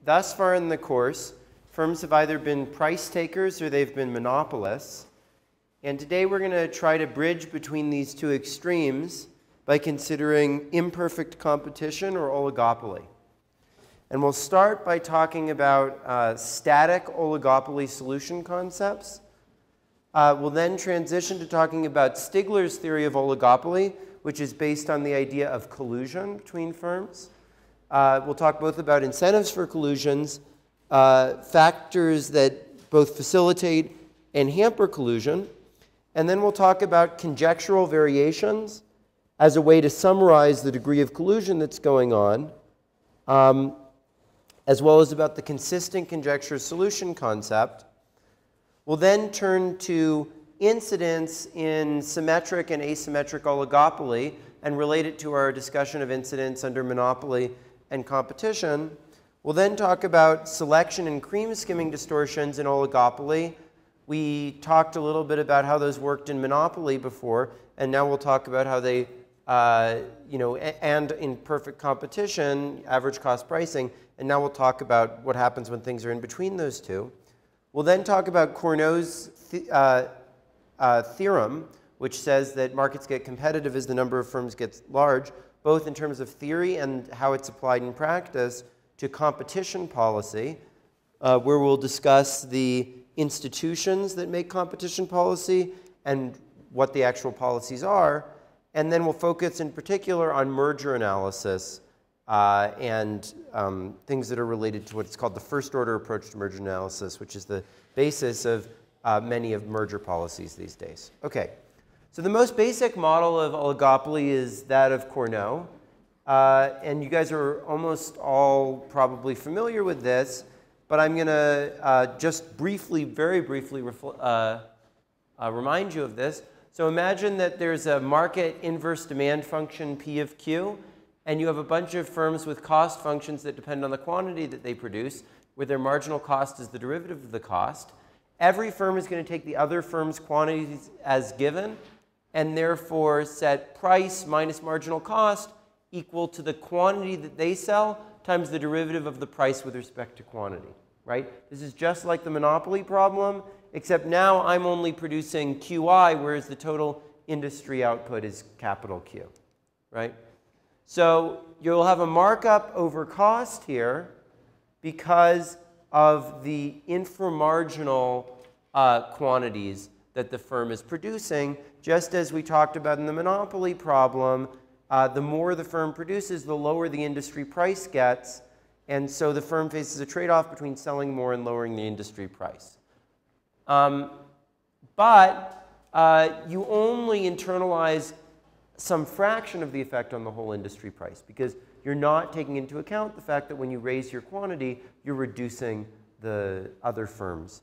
thus far in the course, firms have either been price takers or they've been monopolists. And today we're going to try to bridge between these two extremes by considering imperfect competition or oligopoly. And we'll start by talking about static oligopoly solution concepts. We'll then transition to talking about Stigler's theory of oligopoly, which is based on the idea of collusion between firms. We'll talk both about incentives for collusions, factors that both facilitate and hamper collusion, and then we'll talk about conjectural variations as a way to summarize the degree of collusion that's going on, as well as about the consistent conjecture solution concept. We'll then turn to incidence in symmetric and asymmetric oligopoly and relate it to our discussion of incidence under monopoly and competition. We'll then talk about selection and cream skimming distortions in oligopoly. We talked a little bit about how those worked in monopoly before, and now we'll talk about how they, and in perfect competition, average cost pricing, and now we'll talk about what happens when things are in between those two. We'll then talk about Cournot's theorem, which says that markets get competitive as the number of firms gets large, both in terms of theory and how it's applied in practice to competition policy, where we'll discuss the institutions that make competition policy and what the actual policies are. And then we'll focus in particular on merger analysis and things that are related to what's called the first order approach to merger analysis, which is the basis of many of merger policies these days. Okay, so the most basic model of oligopoly is that of Cournot. And you guys are almost all probably familiar with this, but I'm going to just briefly, very briefly remind you of this. So imagine that there's a market inverse demand function P of Q, and you have a bunch of firms with cost functions that depend on the quantity that they produce, where their marginal cost is the derivative of the cost. Every firm is going to take the other firm's quantities as given, and therefore set price minus marginal cost equal to the quantity that they sell times the derivative of the price with respect to quantity, right? This is just like the monopoly problem, except now I'm only producing QI, whereas the total industry output is capital Q, right? So you'll have a markup over cost here because of the inframarginal quantities that the firm is producing. Just as we talked about in the monopoly problem, the more the firm produces, the lower the industry price gets. And so the firm faces a trade-off between selling more and lowering the industry price. But you only internalize some fraction of the effect on the whole industry price, because you're not taking into account the fact that when you raise your quantity, you're reducing the other firm's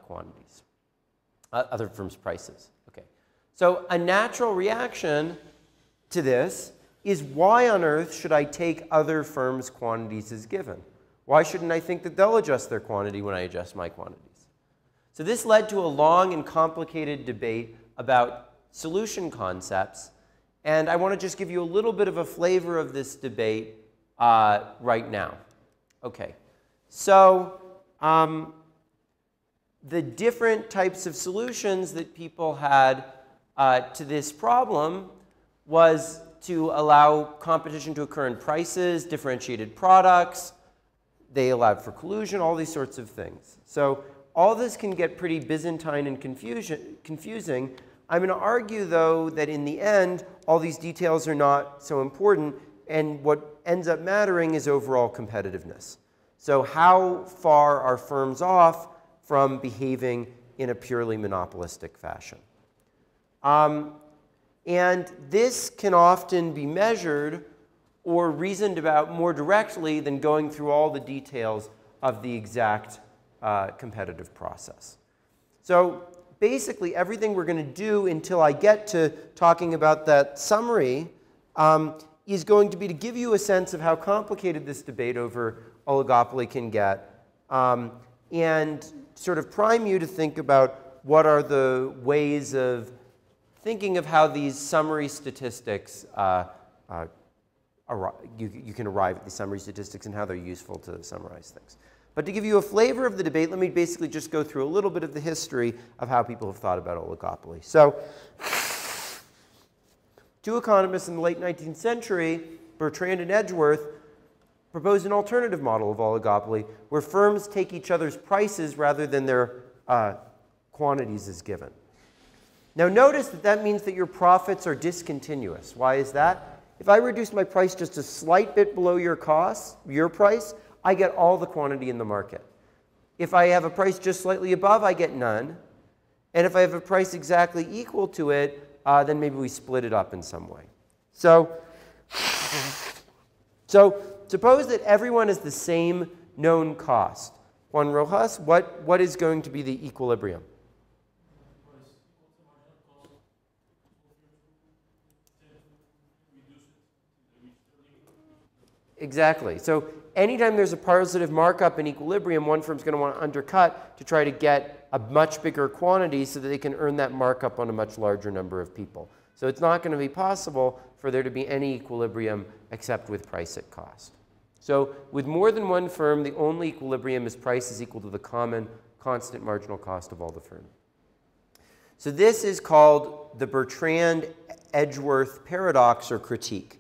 quantities, other firm's prices. Okay. So a natural reaction to this is, why on earth should I take other firms' quantities as given? Why shouldn't I think that they'll adjust their quantity when I adjust my quantities? So this led to a long and complicated debate about solution concepts. And I want to just give you a little bit of a flavor of this debate right now. Okay. So the different types of solutions that people had to this problem was to allow competition to occur in prices, differentiated products. They allowed for collusion, all these sorts of things. So all this can get pretty Byzantine and confusing. I'm going to argue, though, that in the end, all these details are not so important, and what ends up mattering is overall competitiveness. So how far are firms off from behaving in a purely monopolistic fashion? And this can often be measured or reasoned about more directly than going through all the details of the exact competitive process. So basically, everything we're going to do until I get to talking about that summary is going to be to give you a sense of how complicated this debate over oligopoly can get, and sort of prime you to think about what are the ways of thinking of how these summary statistics you can arrive at the summary statistics and how they're useful to summarize things. But to give you a flavor of the debate, let me basically just go through a little bit of the history of how people have thought about oligopoly. So, two economists in the late 19th century, Bertrand and Edgeworth, proposed an alternative model of oligopoly where firms take each other's prices rather than their quantities as given. Now notice that that means that your profits are discontinuous. Why is that? If I reduce my price just a slight bit below your cost, your price, I get all the quantity in the market. If I have a price just slightly above, I get none. And if I have a price exactly equal to it, then maybe we split it up in some way. So suppose that everyone has the same known cost. Juan Rojas, what is going to be the equilibrium? Exactly. So anytime there's a positive markup in equilibrium, one firm's going to want to undercut to try to get a much bigger quantity so that they can earn that markup on a much larger number of people. So it's not going to be possible for there to be any equilibrium except with price at cost. So with more than one firm, the only equilibrium is price is equal to the common constant marginal cost of all the firms. So this is called the Bertrand-Edgeworth paradox or critique.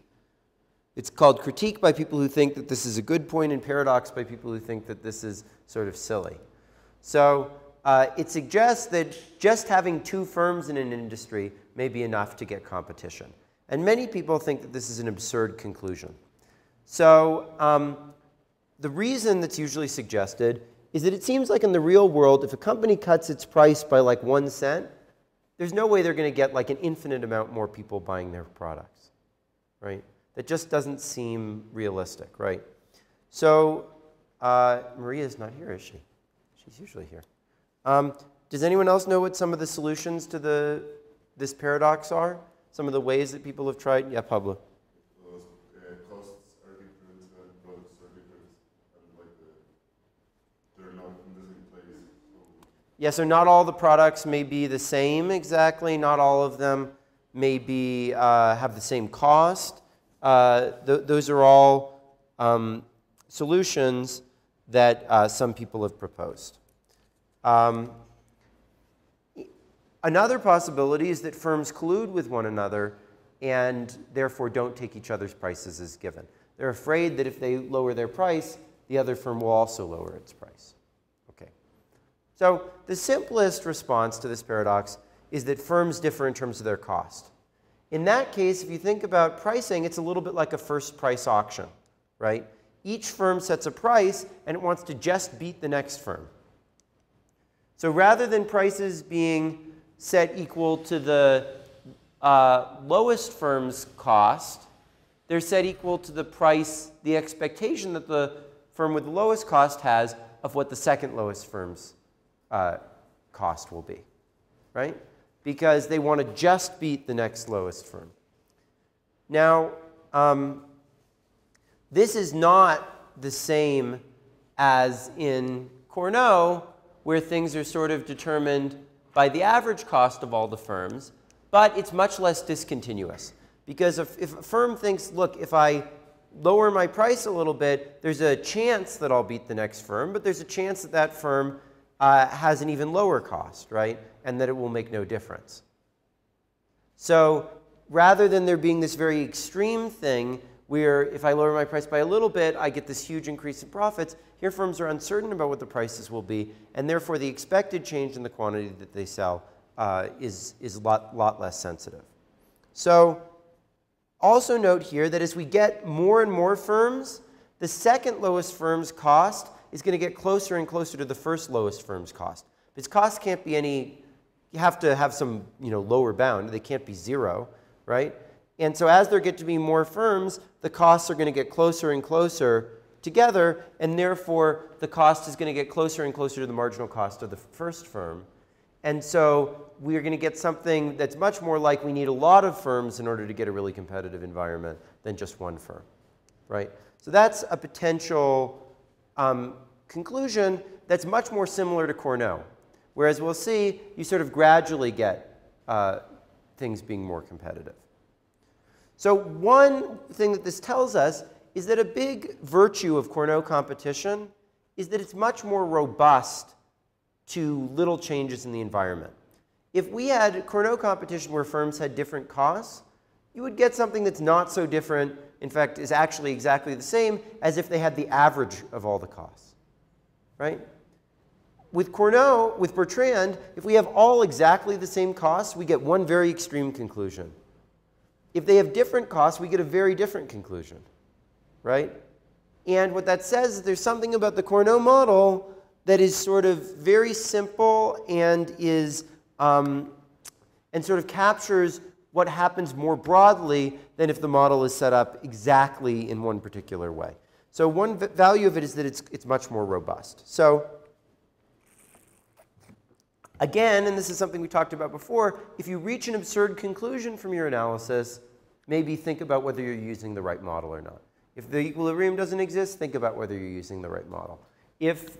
It's called critique by people who think that this is a good point and paradox by people who think that this is sort of silly. So it suggests that just having two firms in an industry may be enough to get competition. And many people think that this is an absurd conclusion. So the reason that's usually suggested is that it seems like in the real world, if a company cuts its price by like 1 cent, there's no way they're going to get like an infinite amount more people buying their products, right? That just doesn't seem realistic, right? So Maria's not here, is she? She's usually here. Does anyone else know what some of the solutions to this paradox are? Some of the ways that people have tried? Yeah, Pablo. Costs are different and products are different, and like they're not in the same place. So. Yeah, so not all the products may be the same exactly. Not all of them may be have the same cost. Those are all solutions that some people have proposed. Another possibility is that firms collude with one another and therefore don't take each other's prices as given. They're afraid that if they lower their price, the other firm will also lower its price. Okay. So the simplest response to this paradox is that firms differ in terms of their cost. In that case, if you think about pricing, it's a little bit like a first price auction, right? Each firm sets a price and it wants to just beat the next firm. So rather than prices being set equal to the lowest firm's cost, they're set equal to the price, the expectation that the firm with the lowest cost has of what the second lowest firm's cost will be, right? Because they want to just beat the next lowest firm. Now, this is not the same as in Cournot, where things are sort of determined by the average cost of all the firms, but it's much less discontinuous. Because if a firm thinks, look, if I lower my price a little bit, there's a chance that I'll beat the next firm, but there's a chance that that firm has an even lower cost, right? And that it will make no difference. So rather than there being this very extreme thing where if I lower my price by a little bit, I get this huge increase in profits, here firms are uncertain about what the prices will be, and therefore the expected change in the quantity that they sell is a lot less sensitive. So also note here that as we get more and more firms, the second lowest firm's cost is going to get closer and closer to the first lowest firm's cost. Because costs can't be any, you have to have some lower bound. They can't be zero, right? And so as there get to be more firms, the costs are going to get closer and closer together, and therefore the cost is going to get closer and closer to the marginal cost of the first firm. And so we are going to get something that's much more like we need a lot of firms in order to get a really competitive environment than just one firm, right? So that's a potential conclusion that's much more similar to Cournot. Whereas we'll see, you sort of gradually get things being more competitive. So one thing that this tells us is that a big virtue of Cournot competition is that it's much more robust to little changes in the environment. If we had Cournot competition where firms had different costs, you would get something that's not so different, in fact, is actually exactly the same as if they had the average of all the costs, right? With Cournot, with Bertrand, if we have all exactly the same costs, we get one very extreme conclusion. If they have different costs, we get a very different conclusion, right? And what that says is there's something about the Cournot model that is sort of very simple and is and sort of captures what happens more broadly than if the model is set up exactly in one particular way. So one value of it is that it's much more robust. So again, and this is something we talked about before, if you reach an absurd conclusion from your analysis, maybe think about whether you're using the right model or not. If the equilibrium doesn't exist, think about whether you're using the right model. If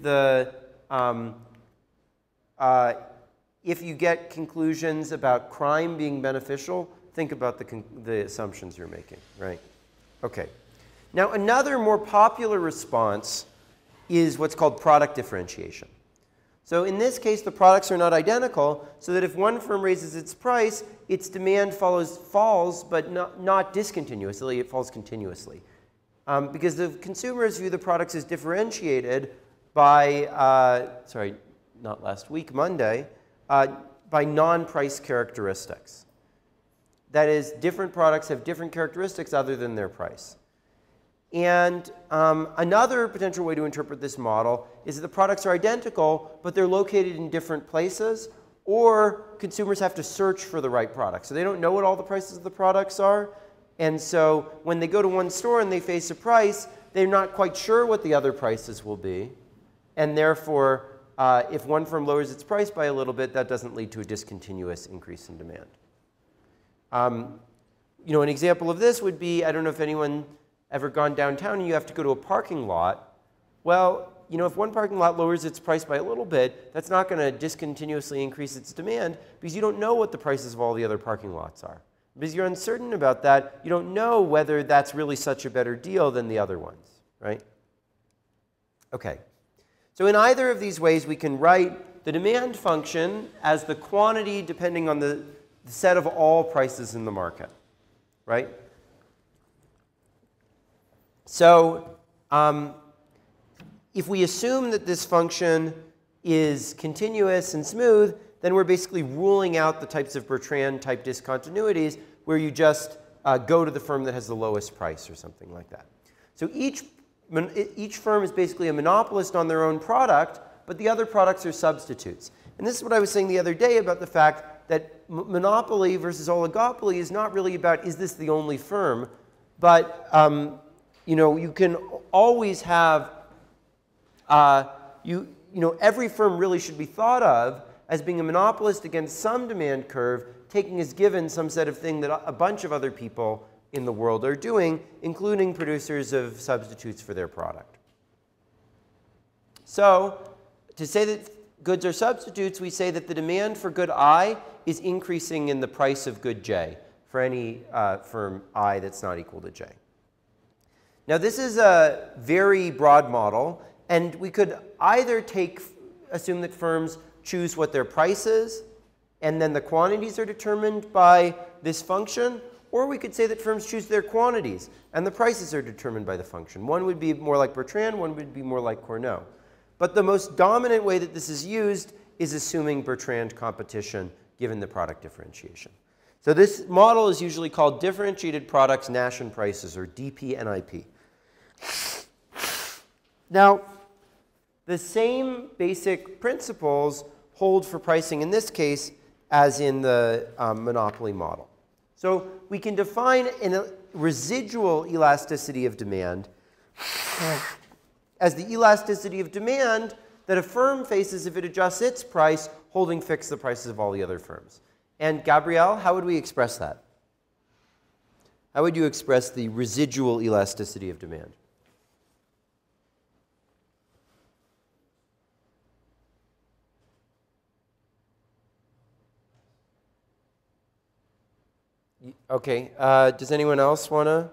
you get conclusions about crime being beneficial, think about the assumptions you're making, right? Okay. Now, another more popular response is what's called product differentiation. So in this case, the products are not identical, so that if one firm raises its price, its demand falls, but not discontinuously, it falls continuously. Because the consumers view the products as differentiated by, sorry, not last week, Monday, by non-price characteristics. That is, different products have different characteristics other than their price. And another potential way to interpret this model is that the products are identical, but they're located in different places, or consumers have to search for the right product. So they don't know what all the prices of the products are. And so when they go to one store and they face a price, they're not quite sure what the other prices will be. And therefore, if one firm lowers its price by a little bit, that doesn't lead to a discontinuous increase in demand. You know, an example of this would be, I don't know if anyone ever gone downtown and you have to go to a parking lot. Well, you know, if one parking lot lowers its price by a little bit, that's not going to discontinuously increase its demand because you don't know what the prices of all the other parking lots are. Because you're uncertain about that, you don't know whether that's really such a better deal than the other ones, right? Okay. So in either of these ways, we can write the demand function as the quantity depending on the set of all prices in the market, right? So if we assume that this function is continuous and smooth, then we're basically ruling out the types of Bertrand-type discontinuities where you just go to the firm that has the lowest price or something like that. So each firm is basically a monopolist on their own product, but the other products are substitutes. And this is what I was saying the other day about the fact that monopoly versus oligopoly is not really about, is this the only firm? But you know, you can always have, you know, every firm really should be thought of as being a monopolist against some demand curve, taking as given some set of thing that a bunch of other people in the world are doing, including producers of substitutes for their product. So to say that goods are substitutes, we say that the demand for good I is increasing in the price of good J for any firm I that's not equal to J. Now this is a very broad model, and we could either assume that firms choose what their price is, and then the quantities are determined by this function, or we could say that firms choose their quantities, and the prices are determined by the function. One would be more like Bertrand, one would be more like Cournot. But the most dominant way that this is used is assuming Bertrand competition given the product differentiation. So this model is usually called differentiated products Nash and prices, or DP-NIP. Now, the same basic principles hold for pricing in this case as in the monopoly model. So we can define a residual elasticity of demand as the elasticity of demand that a firm faces if it adjusts its price, holding fixed the prices of all the other firms. And Gabrielle, how would we express that? How would you express the residual elasticity of demand? Okay. Does anyone else want to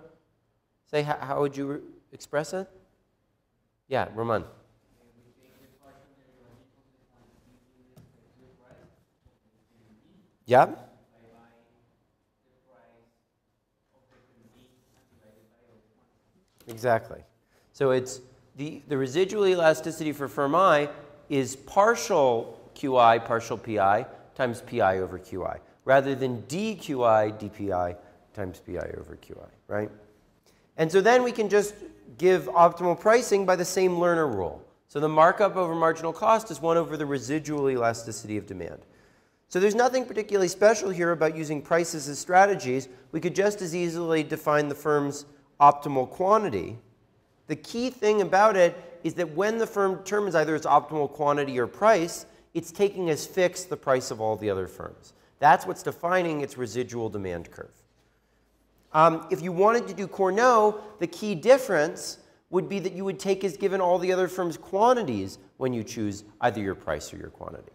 say how would you express it? Yeah, Roman. Yeah. Exactly. So it's the residual elasticity for firm I is partial QI, partial PI, times PI over QI, rather than dQi, dPi times PI over QI, right? And so then we can just give optimal pricing by the same Lerner rule. So the markup over marginal cost is 1 over the residual elasticity of demand. So there's nothing particularly special here about using prices as strategies. We could just as easily define the firm's optimal quantity. The key thing about it is that when the firm determines either its optimal quantity or price, it's taking as fixed the price of all the other firms. That's what's defining its residual demand curve. If you wanted to do Cournot, the key difference would be that you would take as given all the other firms' quantities when you choose either your price or your quantity.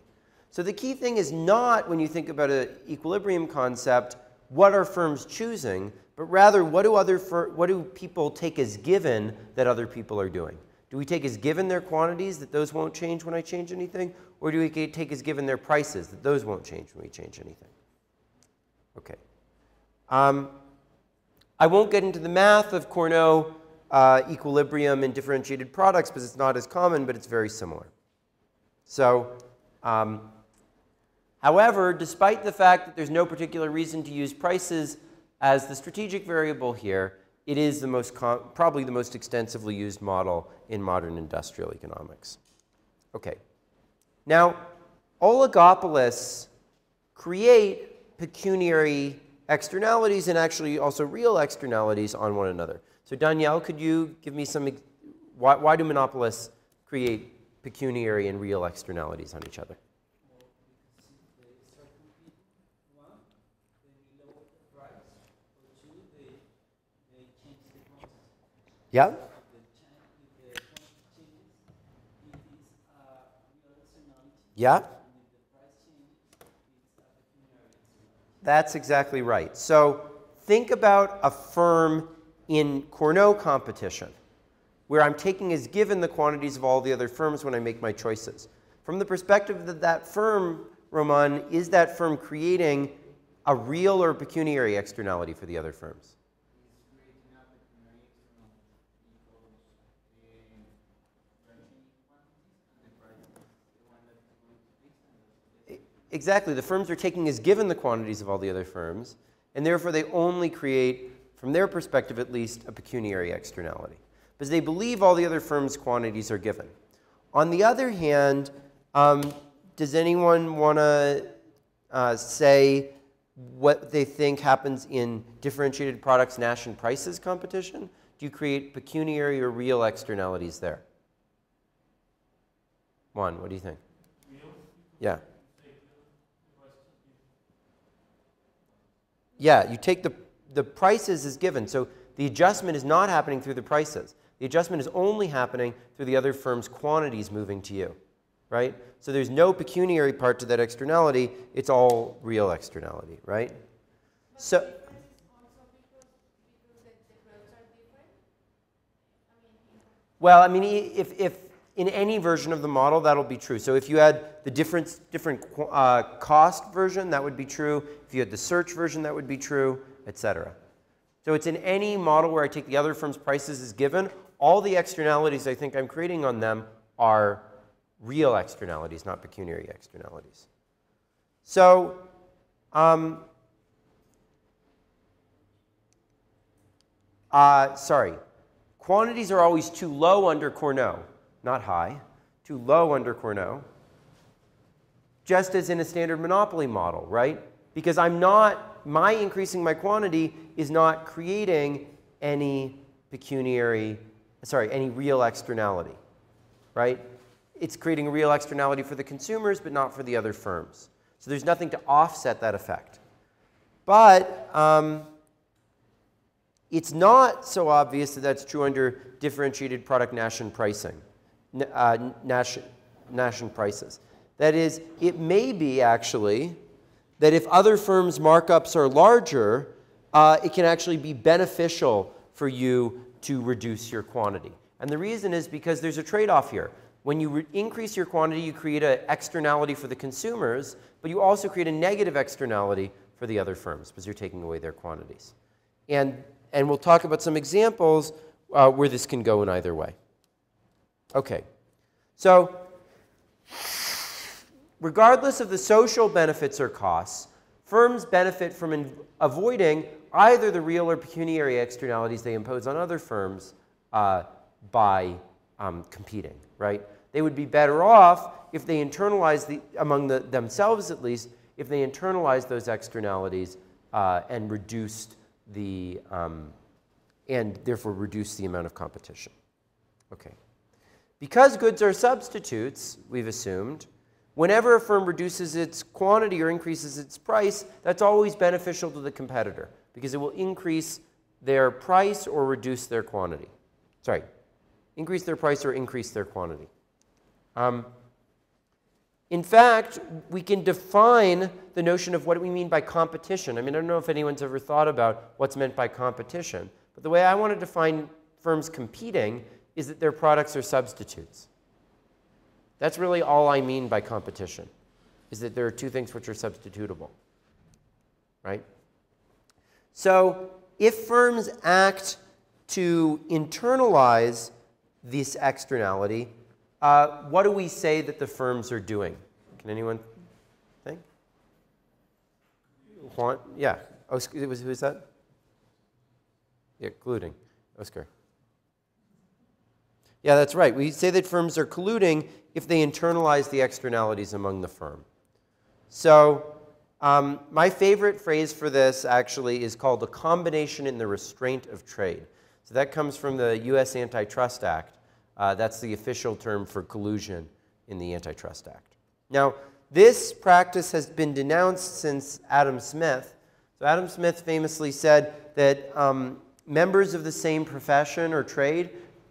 So the key thing is not, when you think about an equilibrium concept, what are firms choosing, but rather what do people take as given that other people are doing? Do we take as given their quantities, that those won't change when I change anything? Or do we take as given their prices, that those won't change when we change anything? Okay. I won't get into the math of Cournot equilibrium and differentiated products because it's not as common, but it's very similar. So, however, despite the fact that there's no particular reason to use prices as the strategic variable here, it is the probably the most extensively used model in modern industrial economics. Okay. Now, oligopolists create pecuniary externalities and actually also real externalities on one another. So Danielle, could you give me some, why do monopolists create pecuniary and real externalities on each other? Yeah? Yeah? That's exactly right. So think about a firm in Cournot competition, where I'm taking as given the quantities of all the other firms when I make my choices. From the perspective of that firm, Roman, is that firm creating a real or pecuniary externality for the other firms? Exactly. The firms are taking as given the quantities of all the other firms, and therefore they only create, from their perspective at least, a pecuniary externality, because they believe all the other firms' quantities are given. On the other hand, does anyone want to say what they think happens in differentiated products Nash and prices competition? Do you create pecuniary or real externalities there? Juan, what do you think? Real? Yeah. Yeah, you take the prices as given. So the adjustment is not happening through the prices. The adjustment is only happening through the other firm's quantities moving to you, right? So there's no pecuniary part to that externality. It's all real externality, right? But so, also because the growths are different? Well, I mean, if in any version of the model, that'll be true. So if you had the different cost version, that would be true. If you had the search version, that would be true, et cetera. So it's in any model where I take the other firm's prices as given. All the externalities I think I'm creating on them are real externalities, not pecuniary externalities. So sorry. Quantities are always too low under Cournot. Not high, too low under Cournot, just as in a standard monopoly model, right? Because my increasing my quantity is not creating any any real externality, right? It's creating a real externality for the consumers, but not for the other firms. So there's nothing to offset that effect. But it's not so obvious that that's true under differentiated product Nash and pricing. Nash and prices. That is, it may be actually that if other firms' markups are larger, it can actually be beneficial for you to reduce your quantity. And the reason is because there's a trade-off here. When you increase your quantity, you create an externality for the consumers, but you also create a negative externality for the other firms because you're taking away their quantities. And we'll talk about some examples where this can go in either way. Okay. So regardless of the social benefits or costs, firms benefit from avoiding either the real or pecuniary externalities they impose on other firms by competing, right? They would be better off if they internalize among themselves at least, if they internalize those externalities and reduced the, and therefore reduce the amount of competition. Okay. Because goods are substitutes, we've assumed, whenever a firm reduces its quantity or increases its price, that's always beneficial to the competitor because it will increase their price or reduce their quantity. Sorry, increase their price or increase their quantity. In fact, we can define the notion of what we mean by competition. I mean, I don't know if anyone's ever thought about what's meant by competition, but the way I want to define firms competing is that their products are substitutes. That's really all I mean by competition, is that there are two things which are substitutable, right? So if firms act to internalize this externality, what do we say that the firms are doing? Can anyone think? Juan? Yeah. Oscar, who is that? Yeah, colluding. Oscar. Yeah, that's right. We say that firms are colluding if they internalize the externalities among the firm. So my favorite phrase for this actually is called a combination in the restraint of trade. So that comes from the US Antitrust Act. That's the official term for collusion in the Antitrust Act. Now, this practice has been denounced since Adam Smith. So Adam Smith famously said that members of the same profession or trade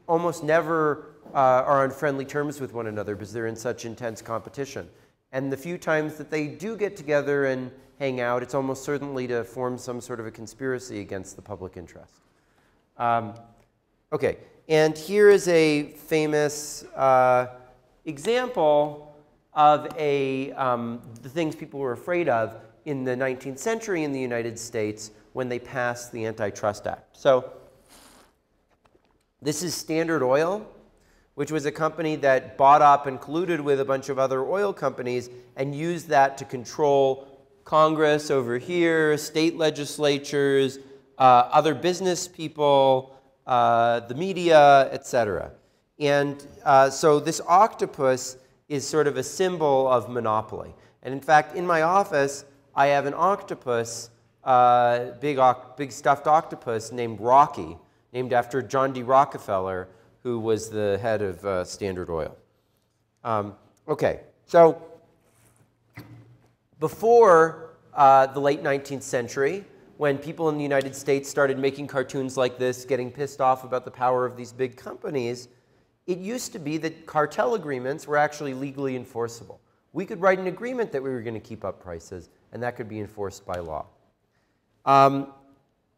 almost never are on friendly terms with one another because they're in such intense competition. And the few times that they do get together and hang out, it's almost certainly to form some sort of a conspiracy against the public interest. Okay, and here is a famous example of the things people were afraid of in the 19th century in the United States when they passed the Antitrust Act. So this is Standard Oil, which was a company that bought up and colluded with a bunch of other oil companies and used that to control Congress over here, state legislatures, other business people, the media, etc. And so this octopus is sort of a symbol of monopoly. And in fact, in my office, I have an octopus, big stuffed octopus named Rocky, named after John D. Rockefeller, who was the head of Standard Oil. Okay, so before the late 19th century, when people in the United States started making cartoons like this, getting pissed off about the power of these big companies, it used to be that cartel agreements were actually legally enforceable. We could write an agreement that we were going to keep up prices, and that could be enforced by law.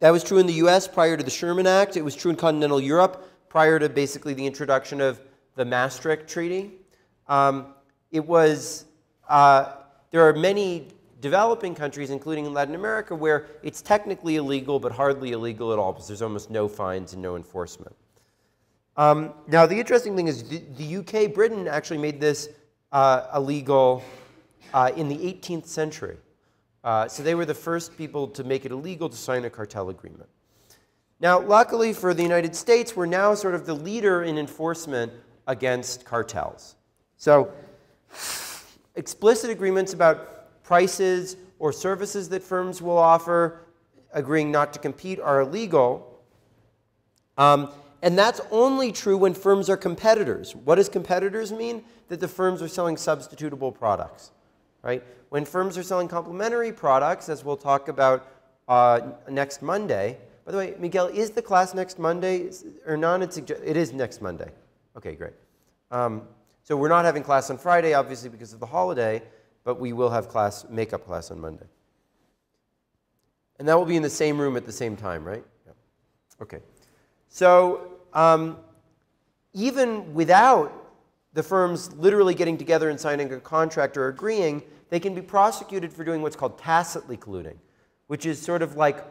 That was true in the US prior to the Sherman Act. It was true in continental Europe prior to basically the introduction of the Maastricht Treaty. There are many developing countries, including in Latin America, where it's technically illegal but hardly illegal at all because there's almost no fines and no enforcement. Now, the interesting thing is the UK, Britain actually made this illegal in the 18th century. So they were the first people to make it illegal to sign a cartel agreement. Now, luckily for the United States, we're now sort of the leader in enforcement against cartels. So explicit agreements about prices or services that firms will offer, agreeing not to compete, are illegal. And that's only true when firms are competitors. What does competitors mean? That the firms are selling substitutable products, right? When firms are selling complementary products, as we'll talk about next Monday. By the way, Miguel, is the class next Monday or not? It is next Monday. Okay, great. So we're not having class on Friday, obviously, because of the holiday, but we will have class, makeup class on Monday. And that will be in the same room at the same time, right? Yeah. Okay. So even without the firms literally getting together and signing a contract or agreeing, they can be prosecuted for doing what's called tacitly colluding, which is sort of like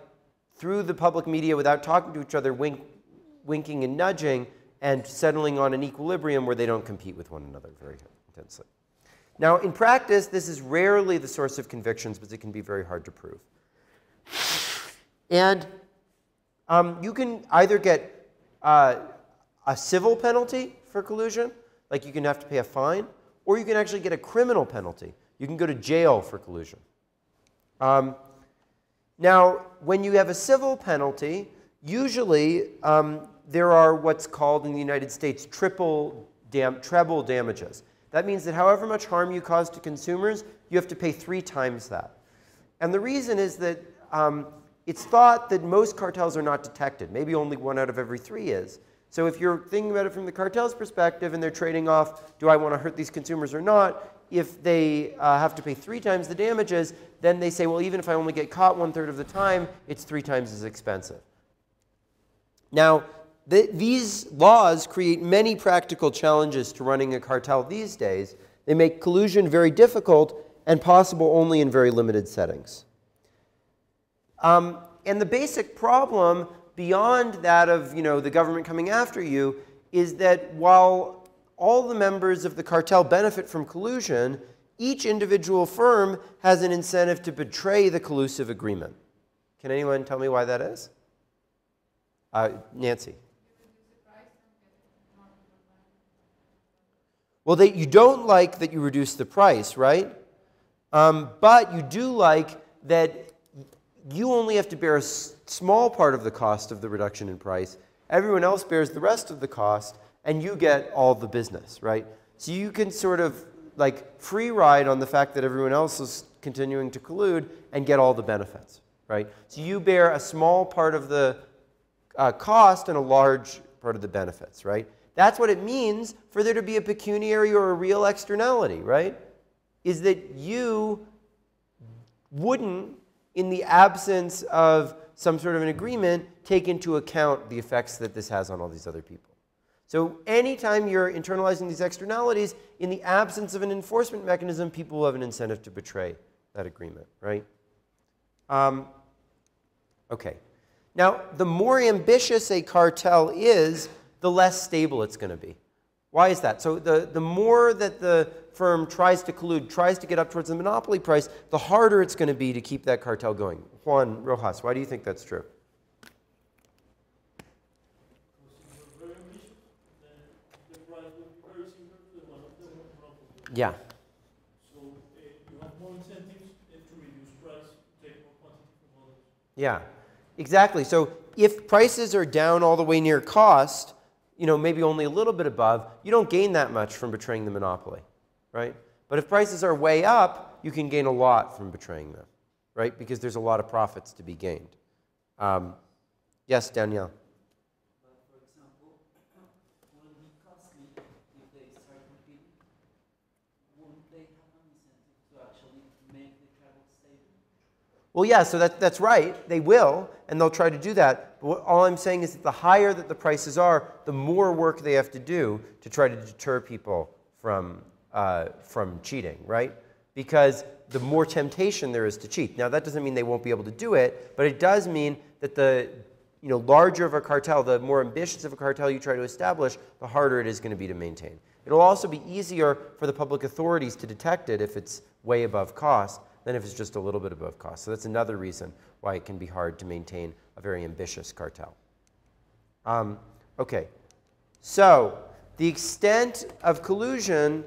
through the public media without talking to each other, winking and nudging, and settling on an equilibrium where they don't compete with one another very intensely. Now, in practice, this is rarely the source of convictions, but it can be very hard to prove. And you can either get a civil penalty for collusion, like you can have to pay a fine, or you can actually get a criminal penalty. You can go to jail for collusion. Now, when you have a civil penalty, usually there are what's called in the United States treble damages. That means that however much harm you cause to consumers, you have to pay 3 times that. And the reason is that it's thought that most cartels are not detected. Maybe only 1 out of every 3 is. So if you're thinking about it from the cartel's perspective and they're trading off, do I want to hurt these consumers or not? If they have to pay 3 times the damages, then they say, well, even if I only get caught 1/3 of the time, it's 3 times as expensive. Now, these laws create many practical challenges to running a cartel these days. They make collusion very difficult and possible only in very limited settings. And the basic problem beyond that of the government coming after you is that while all the members of the cartel benefit from collusion, each individual firm has an incentive to betray the collusive agreement. Can anyone tell me why that is? Nancy. Well, you don't like that you reduce the price, right? But you do like that you only have to bear a small part of the cost of the reduction in price. Everyone else bears the rest of the cost, and you get all the business, right? So you can sort of like free ride on the fact that everyone else is continuing to collude and get all the benefits, right? So you bear a small part of the cost and a large part of the benefits, right? That's what it means for there to be a pecuniary or a real externality, right? Is that you wouldn't, in the absence of some sort of an agreement, take into account the effects that this has on all these other people. So anytime you're internalizing these externalities, in the absence of an enforcement mechanism, people will have an incentive to betray that agreement, right? Okay. Now, the more ambitious a cartel is, the less stable it's going to be. Why is that? So the more that the firm tries to collude, tries to get up towards the monopoly price, the harder it's going to be to keep that cartel going. Juan Rojas, why do you think that's true? Yeah. So you have more incentives to reduce price, take more quantity from others. Yeah, exactly. So if prices are down all the way near cost, maybe only a little bit above, you don't gain that much from betraying the monopoly, right? But if prices are way up, you can gain a lot from betraying them, right? Because there's a lot of profits to be gained. Yes, Danielle. But for example, will it be costly if they start competing? Won't they have an incentive to actually make the cartel stable? Well, yeah, so that's right. They will, and they'll try to do that. But all I'm saying is that the higher that the prices are, the more work they have to do to try to deter people from cheating, right? Because the more temptation there is to cheat. Now, that doesn't mean they won't be able to do it, but it does mean that the larger of a cartel, the more ambitious of a cartel you try to establish, the harder it is going to be to maintain. It'll also be easier for the public authorities to detect it if it's way above cost than if it's just a little bit above cost. So that's another reason why it can be hard to maintain a very ambitious cartel. Okay, so the extent of collusion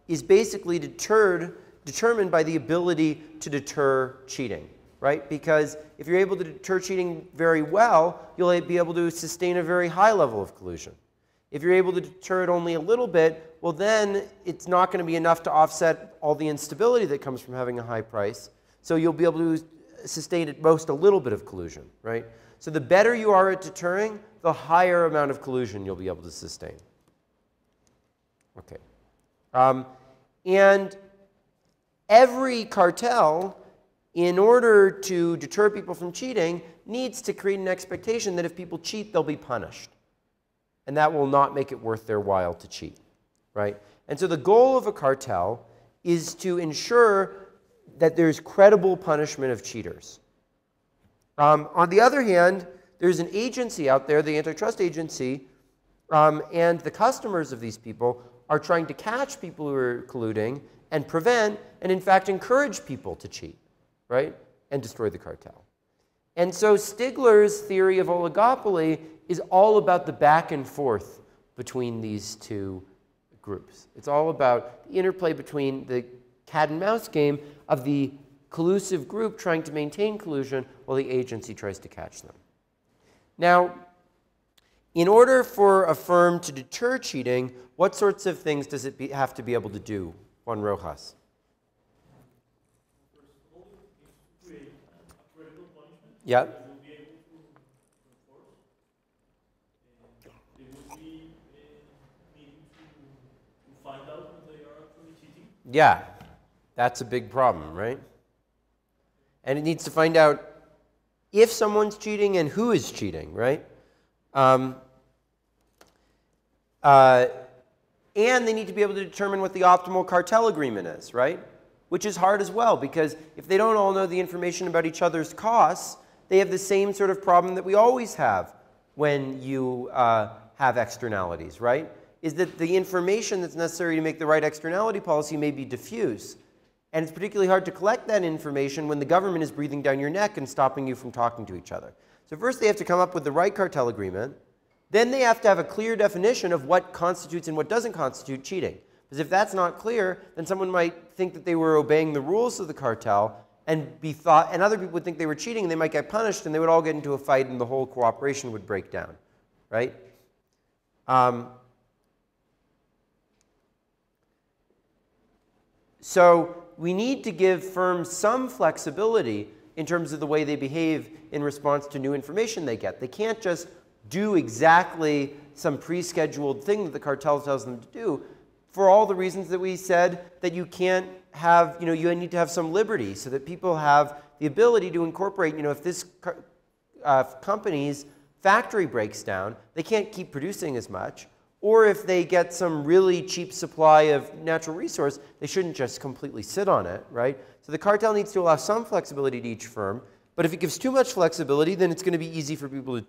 is basically determined by the ability to deter cheating, right? Because if you're able to deter cheating very well, you'll be able to sustain a very high level of collusion. If you're able to deter it only a little bit, well then it's not going to be enough to offset all the instability that comes from having a high price. So you'll be able to sustain at most a little bit of collusion, right? So the better you are at deterring, the higher amount of collusion you'll be able to sustain. Okay. And every cartel in order to deter people from cheating, needs to create an expectation that if people cheat, they'll be punished. And that will not make it worth their while to cheat, right? And so the goal of a cartel is to ensure that there's credible punishment of cheaters. On the other hand, there's an agency out there, the antitrust agency, and the customers of these people are trying to catch people who are colluding and prevent and, in fact, encourage people to cheat, right, and destroy the cartel. And so Stigler's theory of oligopoly is all about the back and forth between these two groups. It's all about the interplay between the cat and mouse game of the collusive group trying to maintain collusion while the agency tries to catch them. Now, in order for a firm to deter cheating, what sorts of things does it have to be able to do, Juan Rojas? First of all, it needs to create a credible punishment. Yeah. That will be able to enforce. They will be needing to find out when they are actually cheating. Yeah, that's a big problem, right? And it needs to find out if someone's cheating and who is cheating, right? And they need to be able to determine what the optimal cartel agreement is, right? Which is hard as well, because if they don't all know the information about each other's costs, they have the same sort of problem that we always have when you have externalities, right? Is that the information that's necessary to make the right externality policy may be diffuse. And it's particularly hard to collect that information when the government is breathing down your neck and stopping you from talking to each other. So first they have to come up with the right cartel agreement. Then they have to have a clear definition of what constitutes and what doesn't constitute cheating. Because if that's not clear, then someone might think that they were obeying the rules of the cartel and other people would think they were cheating and they might get punished and they would all get into a fight and the whole cooperation would break down, right? So we need to give firms some flexibility in terms of the way they behave in response to new information they get. They can't just do exactly some pre-scheduled thing that the cartel tells them to do for all the reasons that we said that you can't have, you need to have some liberty so that people have the ability to incorporate, if this company's factory breaks down, they can't keep producing as much. Or if they get some really cheap supply of natural resource, they shouldn't just completely sit on it, right? So the cartel needs to allow some flexibility to each firm. But if it gives too much flexibility, then it's going to be easy for people to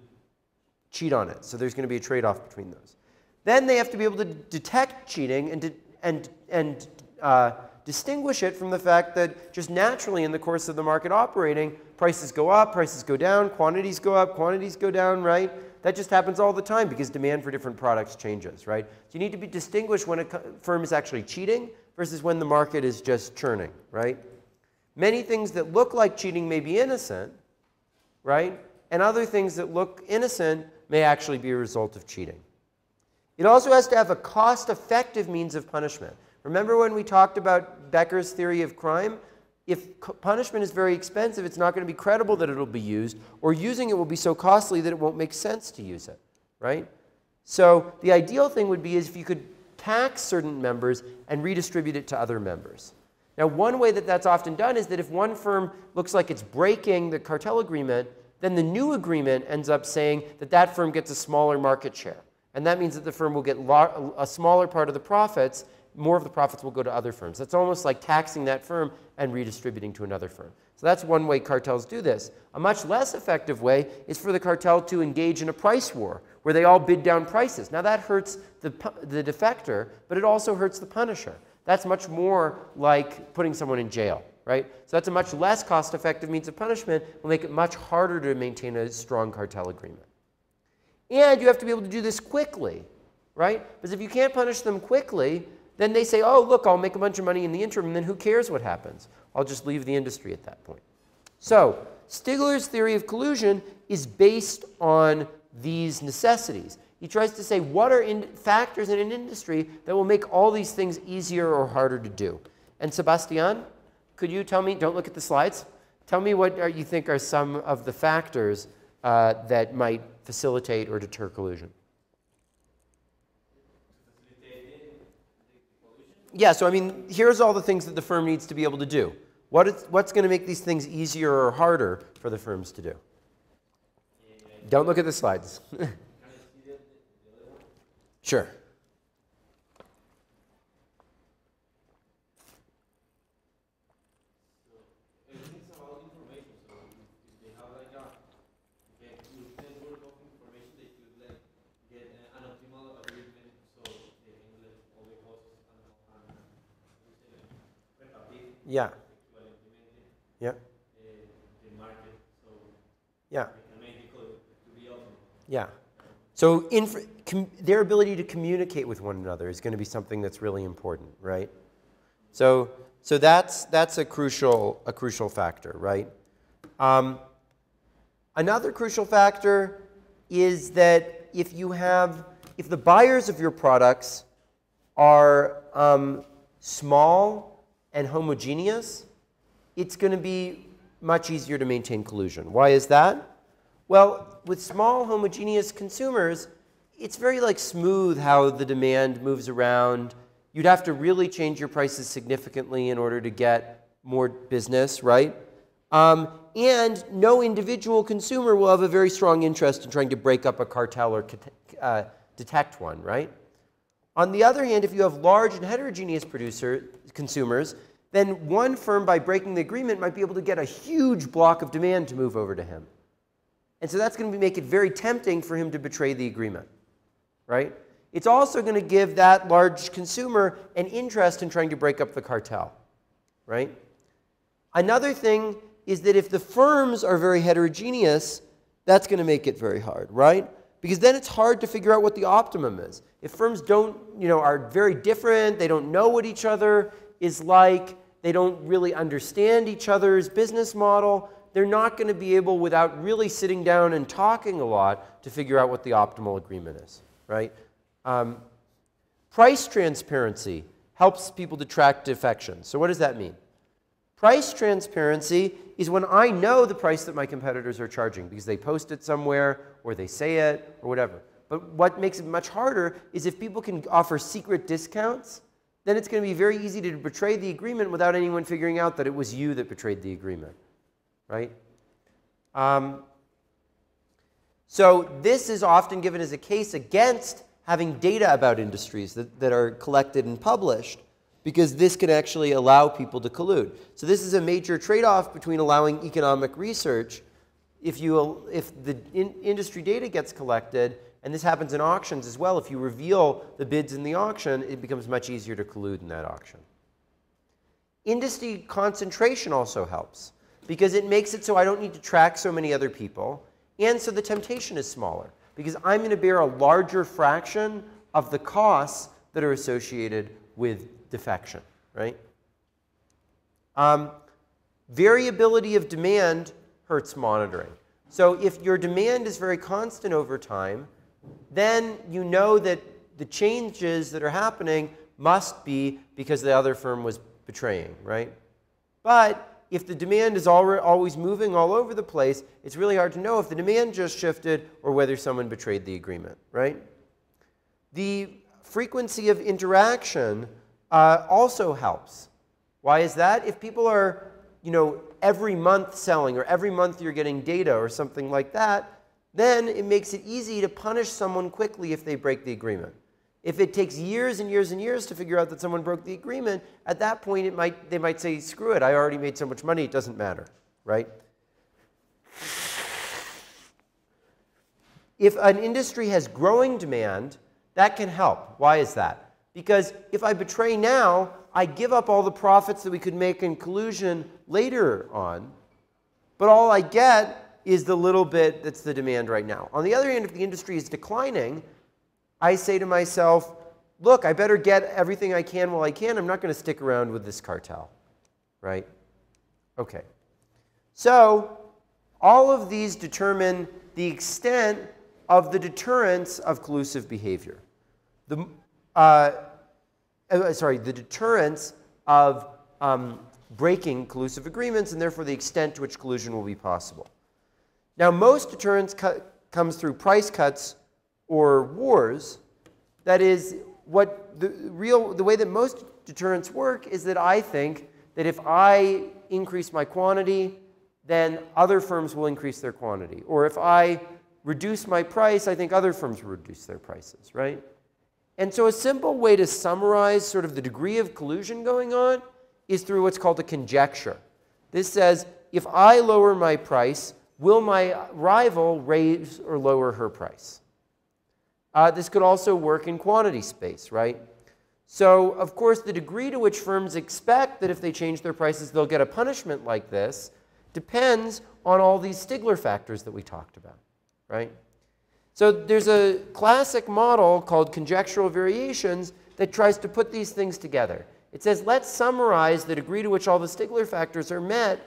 cheat on it. So there's going to be a trade-off between those. Then they have to be able to detect cheating and distinguish it from the fact that just naturally in the course of the market operating, prices go up, prices go down, quantities go up, quantities go down, right? That just happens all the time because demand for different products changes, right? So you need to be distinguished when a firm is actually cheating versus when the market is just churning, right? Many things that look like cheating may be innocent, right? And other things that look innocent may actually be a result of cheating. It also has to have a cost-effective means of punishment. Remember when we talked about Becker's theory of crime? If punishment is very expensive, it's not going to be credible that it will be used, or using it will be so costly that it won't make sense to use it, right? So the ideal thing would be is if you could tax certain members and redistribute it to other members. Now, one way that that's often done is that if one firm looks like it's breaking the cartel agreement, then the new agreement ends up saying that that firm gets a smaller market share. And that means that the firm will get a smaller part of the profits. More of the profits will go to other firms. That's almost like taxing that firm and redistributing to another firm. So that's one way cartels do this. A much less effective way is for the cartel to engage in a price war where they all bid down prices. Now that hurts the defector, but it also hurts the punisher. That's much more like putting someone in jail, right? So that's a much less cost-effective means of punishment. Will make it much harder to maintain a strong cartel agreement. And you have to be able to do this quickly, right? Because if you can't punish them quickly, then they say, oh, look, I'll make a bunch of money in the interim, and then who cares what happens? I'll just leave the industry at that point. So Stigler's theory of collusion is based on these necessities. He tries to say, what are factors in an industry that will make all these things easier or harder to do? And Sebastian, could you tell me, don't look at the slides, tell me what you think are some of the factors that might facilitate or deter collusion? Yeah, so I mean, here's all the things that the firm needs to be able to do. What's going to make these things easier or harder for the firms to do? Don't look at the slides. Sure. Yeah. Yeah. Yeah. Yeah. So their ability to communicate with one another is going to be something that's really important, right? So that's a crucial factor, right? Another crucial factor is that if the buyers of your products are small and homogeneous, it's going to be much easier to maintain collusion. Why is that? Well, with small homogeneous consumers, it's very smooth how the demand moves around. You'd have to really change your prices significantly in order to get more business, right? And no individual consumer will have a very strong interest in trying to break up a cartel or detect one, right? On the other hand, if you have large and heterogeneous consumers, then one firm, by breaking the agreement, might be able to get a huge block of demand to move over to him. And so that's going to make it very tempting for him to betray the agreement, right? It's also going to give that large consumer an interest in trying to break up the cartel, right? Another thing is that if the firms are very heterogeneous, that's going to make it very hard, right? Because then it's hard to figure out what the optimum is. If firms are very different, they don't know what each other is like, they don't really understand each other's business model, they're not going to be able, without really sitting down and talking a lot, to figure out what the optimal agreement is, right? Price transparency helps people to track defections. So what does that mean? Price transparency is when I know the price that my competitors are charging because they post it somewhere or they say it or whatever. But what makes it much harder is if people can offer secret discounts, then it's going to be very easy to betray the agreement without anyone figuring out that it was you that betrayed the agreement, right? So this is often given as a case against having data about industries that are collected and published, because this can actually allow people to collude. So this is a major trade-off between allowing economic research. If the industry data gets collected, and this happens in auctions as well, if you reveal the bids in the auction, it becomes much easier to collude in that auction. Industry concentration also helps, because it makes it so I don't need to track so many other people, and so the temptation is smaller, because I'm going to bear a larger fraction of the costs that are associated with defection, right? Variability of demand hurts monitoring. So if your demand is very constant over time, then you know that the changes that are happening must be because the other firm was betraying, right? But if the demand is always moving all over the place, it's really hard to know if the demand just shifted or whether someone betrayed the agreement, right? The frequency of interaction also helps. Why is that? If people are, every month selling, or every month you're getting data or something like that, then it makes it easy to punish someone quickly if they break the agreement. If it takes years and years and years to figure out that someone broke the agreement, at that point they might say, screw it, I already made so much money, it doesn't matter, right? If an industry has growing demand, that can help. Why is that? Because if I betray now, I give up all the profits that we could make in collusion later on, but all I get is the little bit that's the demand right now. On the other hand, if the industry is declining, I say to myself, look, I better get everything I can while I can. I'm not going to stick around with this cartel, right? Okay. So all of these determine the extent of the deterrence of collusive behavior. The deterrence of breaking collusive agreements, and therefore the extent to which collusion will be possible. Now, most deterrence comes through price cuts or wars. That is, the way that most deterrents work is that I think that if I increase my quantity, then other firms will increase their quantity. Or if I reduce my price, I think other firms will reduce their prices, right? And so a simple way to summarize sort of the degree of collusion going on is through what's called a conjecture. This says, if I lower my price, will my rival raise or lower her price? This could also work in quantity space, right? So, of course, the degree to which firms expect that if they change their prices, they'll get a punishment like this depends on all these Stigler factors that we talked about, right? So there's a classic model called conjectural variations that tries to put these things together. It says, let's summarize the degree to which all the Stigler factors are met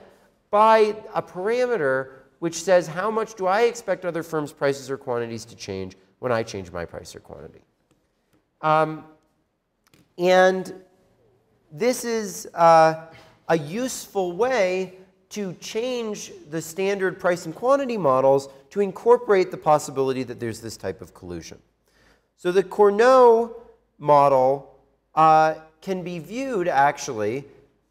by a parameter which says how much do I expect other firms' prices or quantities to change when I change my price or quantity. And this is a useful way to change the standard price and quantity models to incorporate the possibility that there's this type of collusion. So the Cournot model can be viewed actually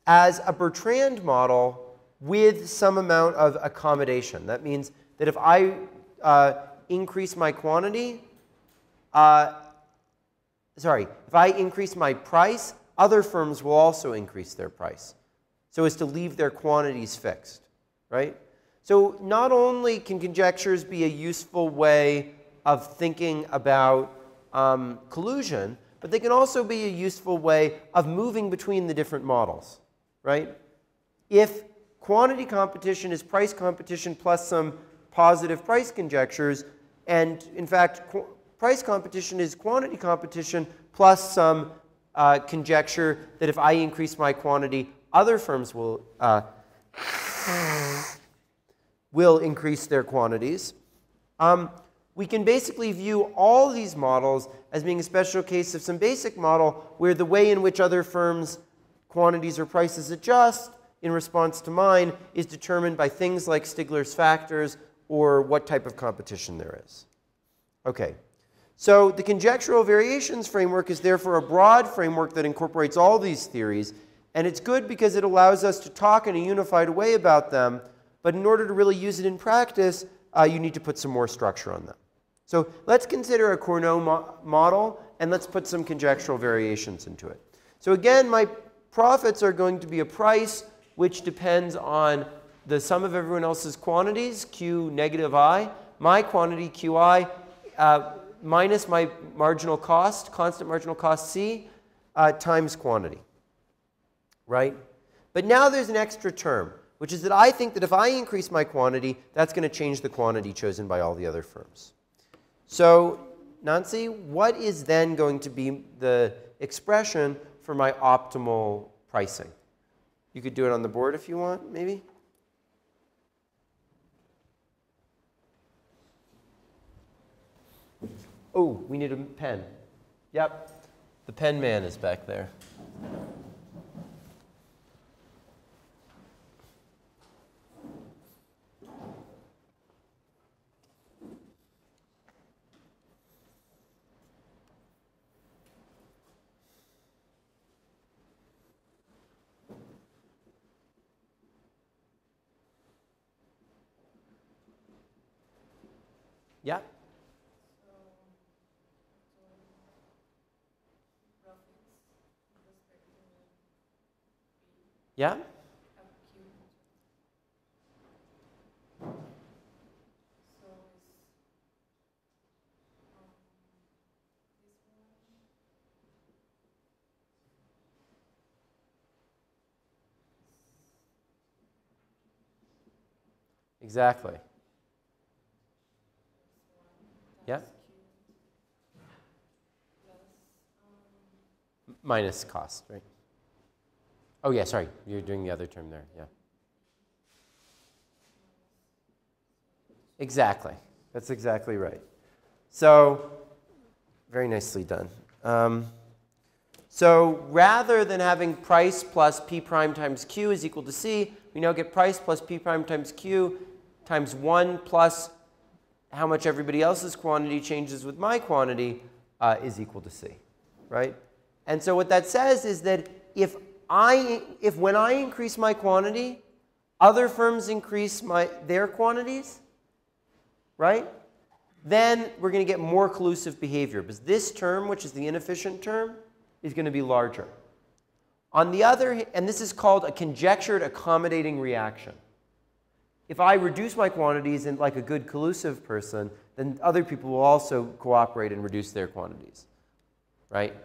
as a Bertrand model with some amount of accommodation. That means that if I increase my quantity, if I increase my price, other firms will also increase their price, so as to leave their quantities fixed, right? So not only can conjectures be a useful way of thinking about collusion, but they can also be a useful way of moving between the different models, right? If quantity competition is price competition plus some positive price conjectures, and in fact, price competition is quantity competition plus some conjecture that if I increase my quantity, other firms will increase their quantities. We can basically view all these models as being a special case of some basic model where the way in which other firms' quantities or prices adjust in response to mine is determined by things like Stigler's factors or what type of competition there is. Okay. So the conjectural variations framework is therefore a broad framework that incorporates all these theories. And it's good because it allows us to talk in a unified way about them. But in order to really use it in practice, you need to put some more structure on them. So let's consider a Cournot model, and let's put some conjectural variations into it. So again, my profits are going to be a price which depends on the sum of everyone else's quantities, Q negative I, my quantity Qi, minus my marginal cost, constant marginal cost C, times quantity, right? But now there's an extra term, which is that I think that if I increase my quantity, that's going to change the quantity chosen by all the other firms. So, Nancy, what is then going to be the expression for my optimal pricing? You could do it on the board if you want, maybe. Oh, we need a pen. Yep, the pen man is back there. Yep. Yeah? Exactly. Yeah? Minus cost, right? Oh, yeah, sorry. You're doing the other term there, yeah. Exactly. That's exactly right. So, very nicely done. So rather than having price plus P prime times Q is equal to C, we now get price plus P prime times Q times 1 plus how much everybody else's quantity changes with my quantity is equal to C, right? And so what that says is that if when I increase my quantity, other firms increase their quantities, right? Then we're going to get more collusive behavior, because this term, which is the inefficient term, is going to be larger. On the other hand, and this is called a conjectured accommodating reaction. If I reduce my quantities in like a good collusive person, then other people will also cooperate and reduce their quantities, right?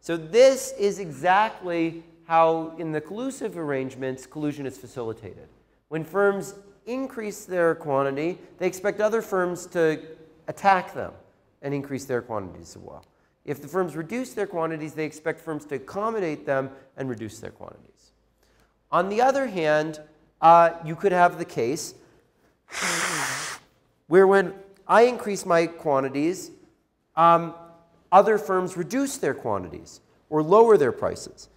So this is exactly how, in the collusive arrangements, collusion is facilitated. When firms increase their quantity, they expect other firms to attack them and increase their quantities as well. If the firms reduce their quantities, they expect firms to accommodate them and reduce their quantities. On the other hand, you could have the case where when I increase my quantities, other firms reduce their quantities or lower their prices.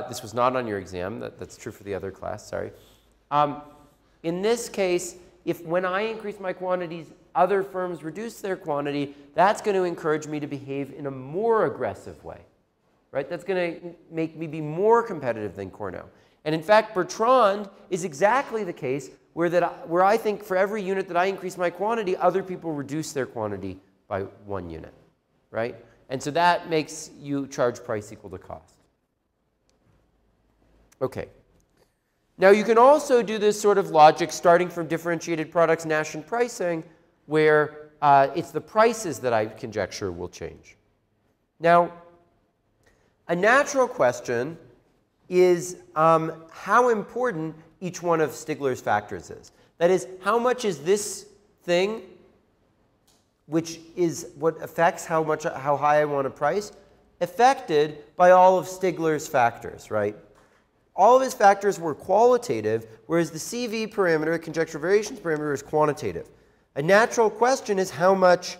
This was not on your exam. That's true for the other class, sorry. In this case, when I increase my quantities, other firms reduce their quantity, that's going to encourage me to behave in a more aggressive way, right? That's going to make me be more competitive than Cornell. And in fact, Bertrand is exactly the case where I think for every unit that I increase my quantity, other people reduce their quantity by 1 unit, right? And so that makes you charge price equal to cost. Okay. Now you can also do this sort of logic starting from differentiated products Nash and pricing, where it's the prices that I conjecture will change. Now, a natural question is how important each one of Stigler's factors is. That is, how much is this thing, which is what affects how high I want to price, affected by all of Stigler's factors, right? All of his factors were qualitative, whereas the CV parameter, conjectural variations parameter, is quantitative. A natural question is how much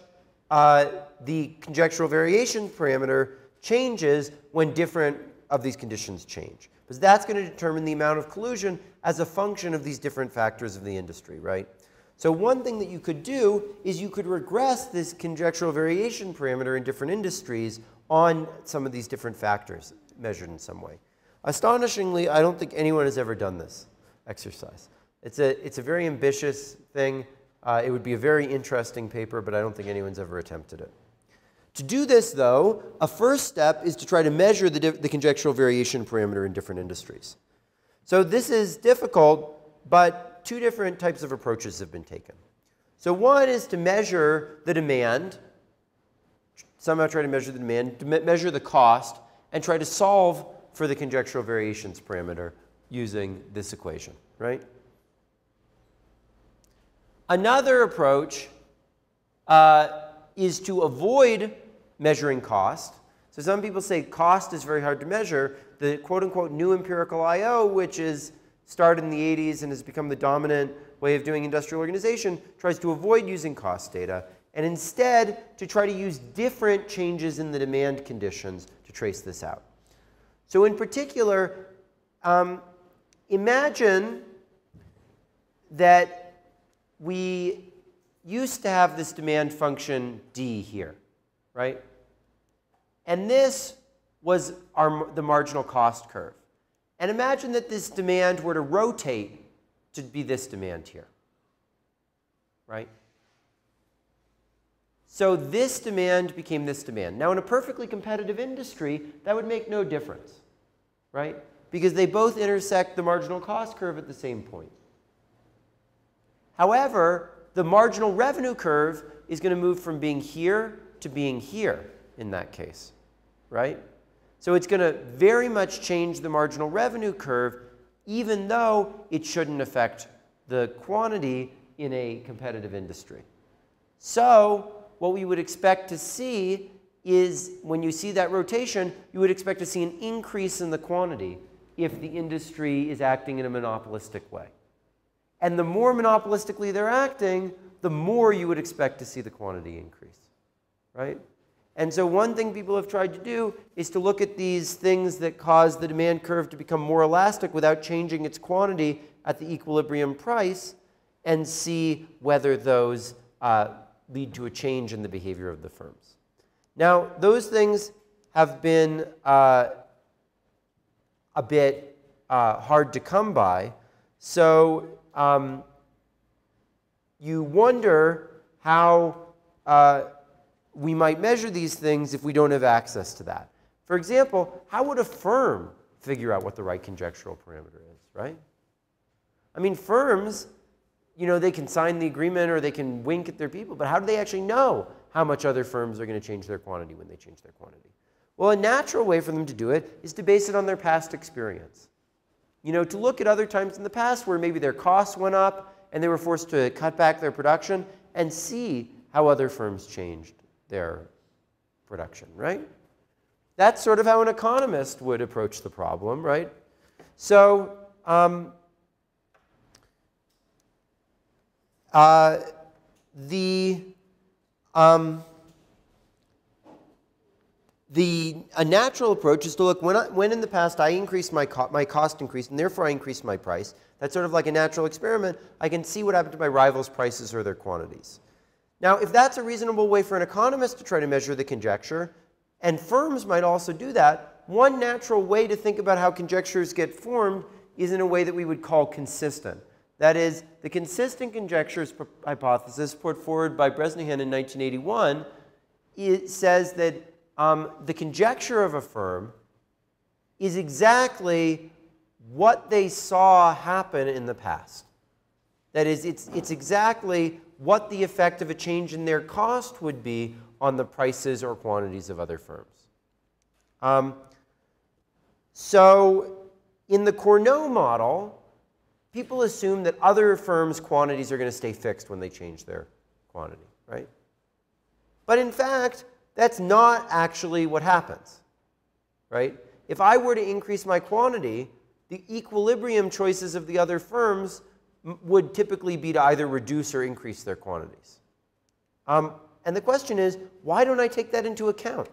the conjectural variation parameter changes when different of these conditions change. Because that's going to determine the amount of collusion as a function of these different factors of the industry, right? So one thing that you could do is you could regress this conjectural variation parameter in different industries on some of these different factors measured in some way. Astonishingly, I don't think anyone has ever done this exercise. It's a very ambitious thing. It would be a very interesting paper, but I don't think anyone's ever attempted it. To do this, though, a first step is to try to measure the conjectural variation parameter in different industries. So this is difficult, but 2 different types of approaches have been taken. So one is to measure the demand, somehow try to measure the demand, to measure the cost, and try to solve for the conjectural variations parameter using this equation, right? Another approach is to avoid measuring cost. So some people say cost is very hard to measure. The quote-unquote new empirical I/O, which is started in the 80s and has become the dominant way of doing industrial organization, tries to avoid using cost data and instead to try to use different changes in the demand conditions to trace this out. So in particular, imagine that we used to have this demand function D here, right? And this was the marginal cost curve. And imagine that this demand were to rotate to be this demand here, right? So this demand became this demand. Now in a perfectly competitive industry, that would make no difference, right? Because they both intersect the marginal cost curve at the same point. However, the marginal revenue curve is going to move from being here to being here in that case, right? So it's going to very much change the marginal revenue curve, even though it shouldn't affect the quantity in a competitive industry. So what we would expect to see is when you see that rotation, you would expect to see an increase in the quantity if the industry is acting in a monopolistic way. And the more monopolistically they're acting, the more you would expect to see the quantity increase, right? And so one thing people have tried to do is to look at these things that cause the demand curve to become more elastic without changing its quantity at the equilibrium price and see whether those lead to a change in the behavior of the firms. Now, those things have been a bit hard to come by. So you wonder how we might measure these things if we don't have access to that. For example, how would a firm figure out what the right conjectural parameter is, right? I mean, firms, you know, they can sign the agreement or they can wink at their people, but how do they actually know how much other firms are going to change their quantity when they change their quantity? Well, a natural way for them to do it is to base it on their past experience. You know, to look at other times in the past where maybe their costs went up and they were forced to cut back their production and see how other firms changed their production, right? That's sort of how an economist would approach the problem, right? So a natural approach is to look, when in the past I increased my cost increased, and therefore I increased my price. That's sort of like a natural experiment. I can see what happened to my rivals' prices or their quantities. Now, if that's a reasonable way for an economist to try to measure the conjecture, and firms might also do that, one natural way to think about how conjectures get formed is in a way that we would call consistent. That is, the consistent conjectures hypothesis put forward by Bresnahan in 1981, it says that the conjecture of a firm is exactly what they saw happen in the past. That is, it's exactly what the effect of a change in their cost would be on the prices or quantities of other firms. So in the Cournot model, people assume that other firms' quantities are going to stay fixed when they change their quantity, right? But in fact, that's not actually what happens, right? If I were to increase my quantity, the equilibrium choices of the other firms would typically be to either reduce or increase their quantities. And the question is, why don't I take that into account?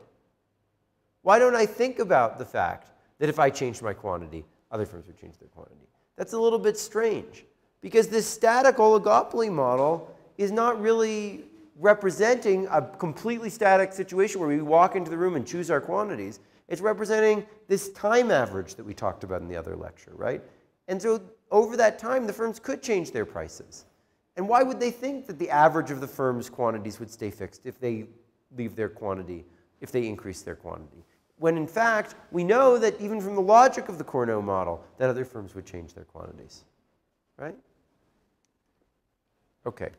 Why don't I think about the fact that if I changed my quantity, other firms would change their quantity? That's a little bit strange, because this static oligopoly model is not really representing a completely static situation where we walk into the room and choose our quantities. It's representing this time average that we talked about in the other lecture, right? And so over that time, the firms could change their prices. And why would they think that the average of the firm's quantities would stay fixed if they leave their quantity, if they increase their quantity? When in fact, we know that even from the logic of the Cournot model, that other firms would change their quantities, right? Okay.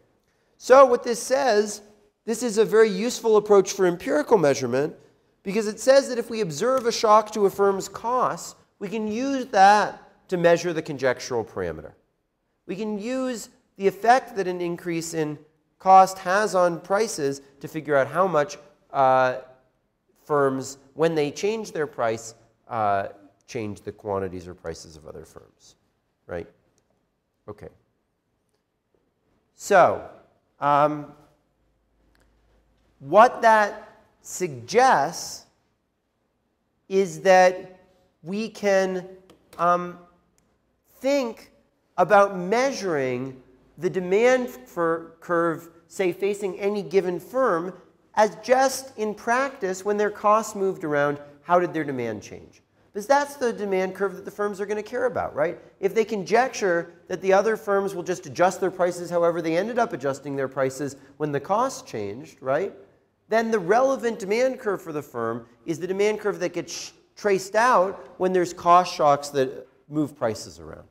So what this says, this is a very useful approach for empirical measurement, because it says that if we observe a shock to a firm's costs, we can use that to measure the conjectural parameter. We can use the effect that an increase in cost has on prices to figure out how much firms, when they change their price, change the quantities or prices of other firms, right? Okay. So what that suggests is that we can think about measuring the demand curve, say, facing any given firm, as just in practice, when their costs moved around, how did their demand change? Because that's the demand curve that the firms are going to care about, right? If they conjecture that the other firms will just adjust their prices however they ended up adjusting their prices when the costs changed, right? Then the relevant demand curve for the firm is the demand curve that gets traced out when there's cost shocks that move prices around.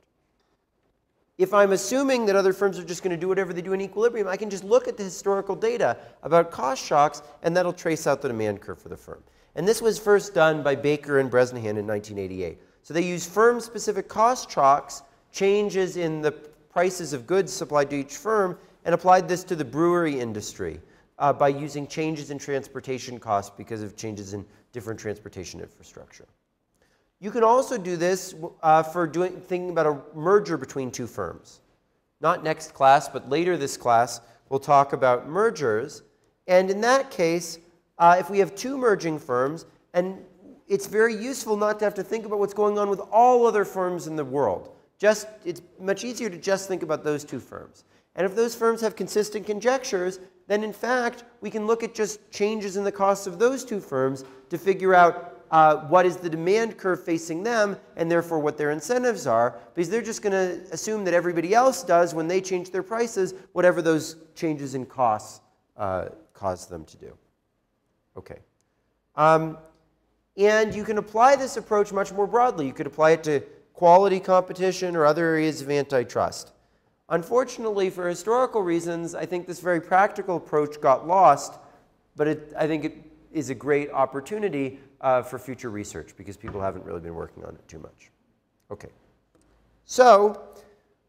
If I'm assuming that other firms are just going to do whatever they do in equilibrium, I can just look at the historical data about cost shocks, and that'll trace out the demand curve for the firm. And this was first done by Baker and Bresnahan in 1988. So they used firm-specific cost shocks, changes in the prices of goods supplied to each firm, and applied this to the brewery industry by using changes in transportation costs because of changes in different transportation infrastructure. You can also do this for thinking about a merger between two firms. Not next class, but later this class, we'll talk about mergers. And in that case, if we have two merging firms, and it's very useful not to have to think about what's going on with all other firms in the world. It's much easier to just think about those two firms. And if those firms have consistent conjectures, then in fact, we can look at just changes in the costs of those two firms to figure out what is the demand curve facing them, and therefore what their incentives are, because they're just going to assume that everybody else does when they change their prices, whatever those changes in costs cause them to do. Okay. And you can apply this approach much more broadly. You could apply it to quality competition or other areas of antitrust. Unfortunately, for historical reasons, I think this very practical approach got lost, but I think it is a great opportunity for future research because people haven't really been working on it too much. Okay. So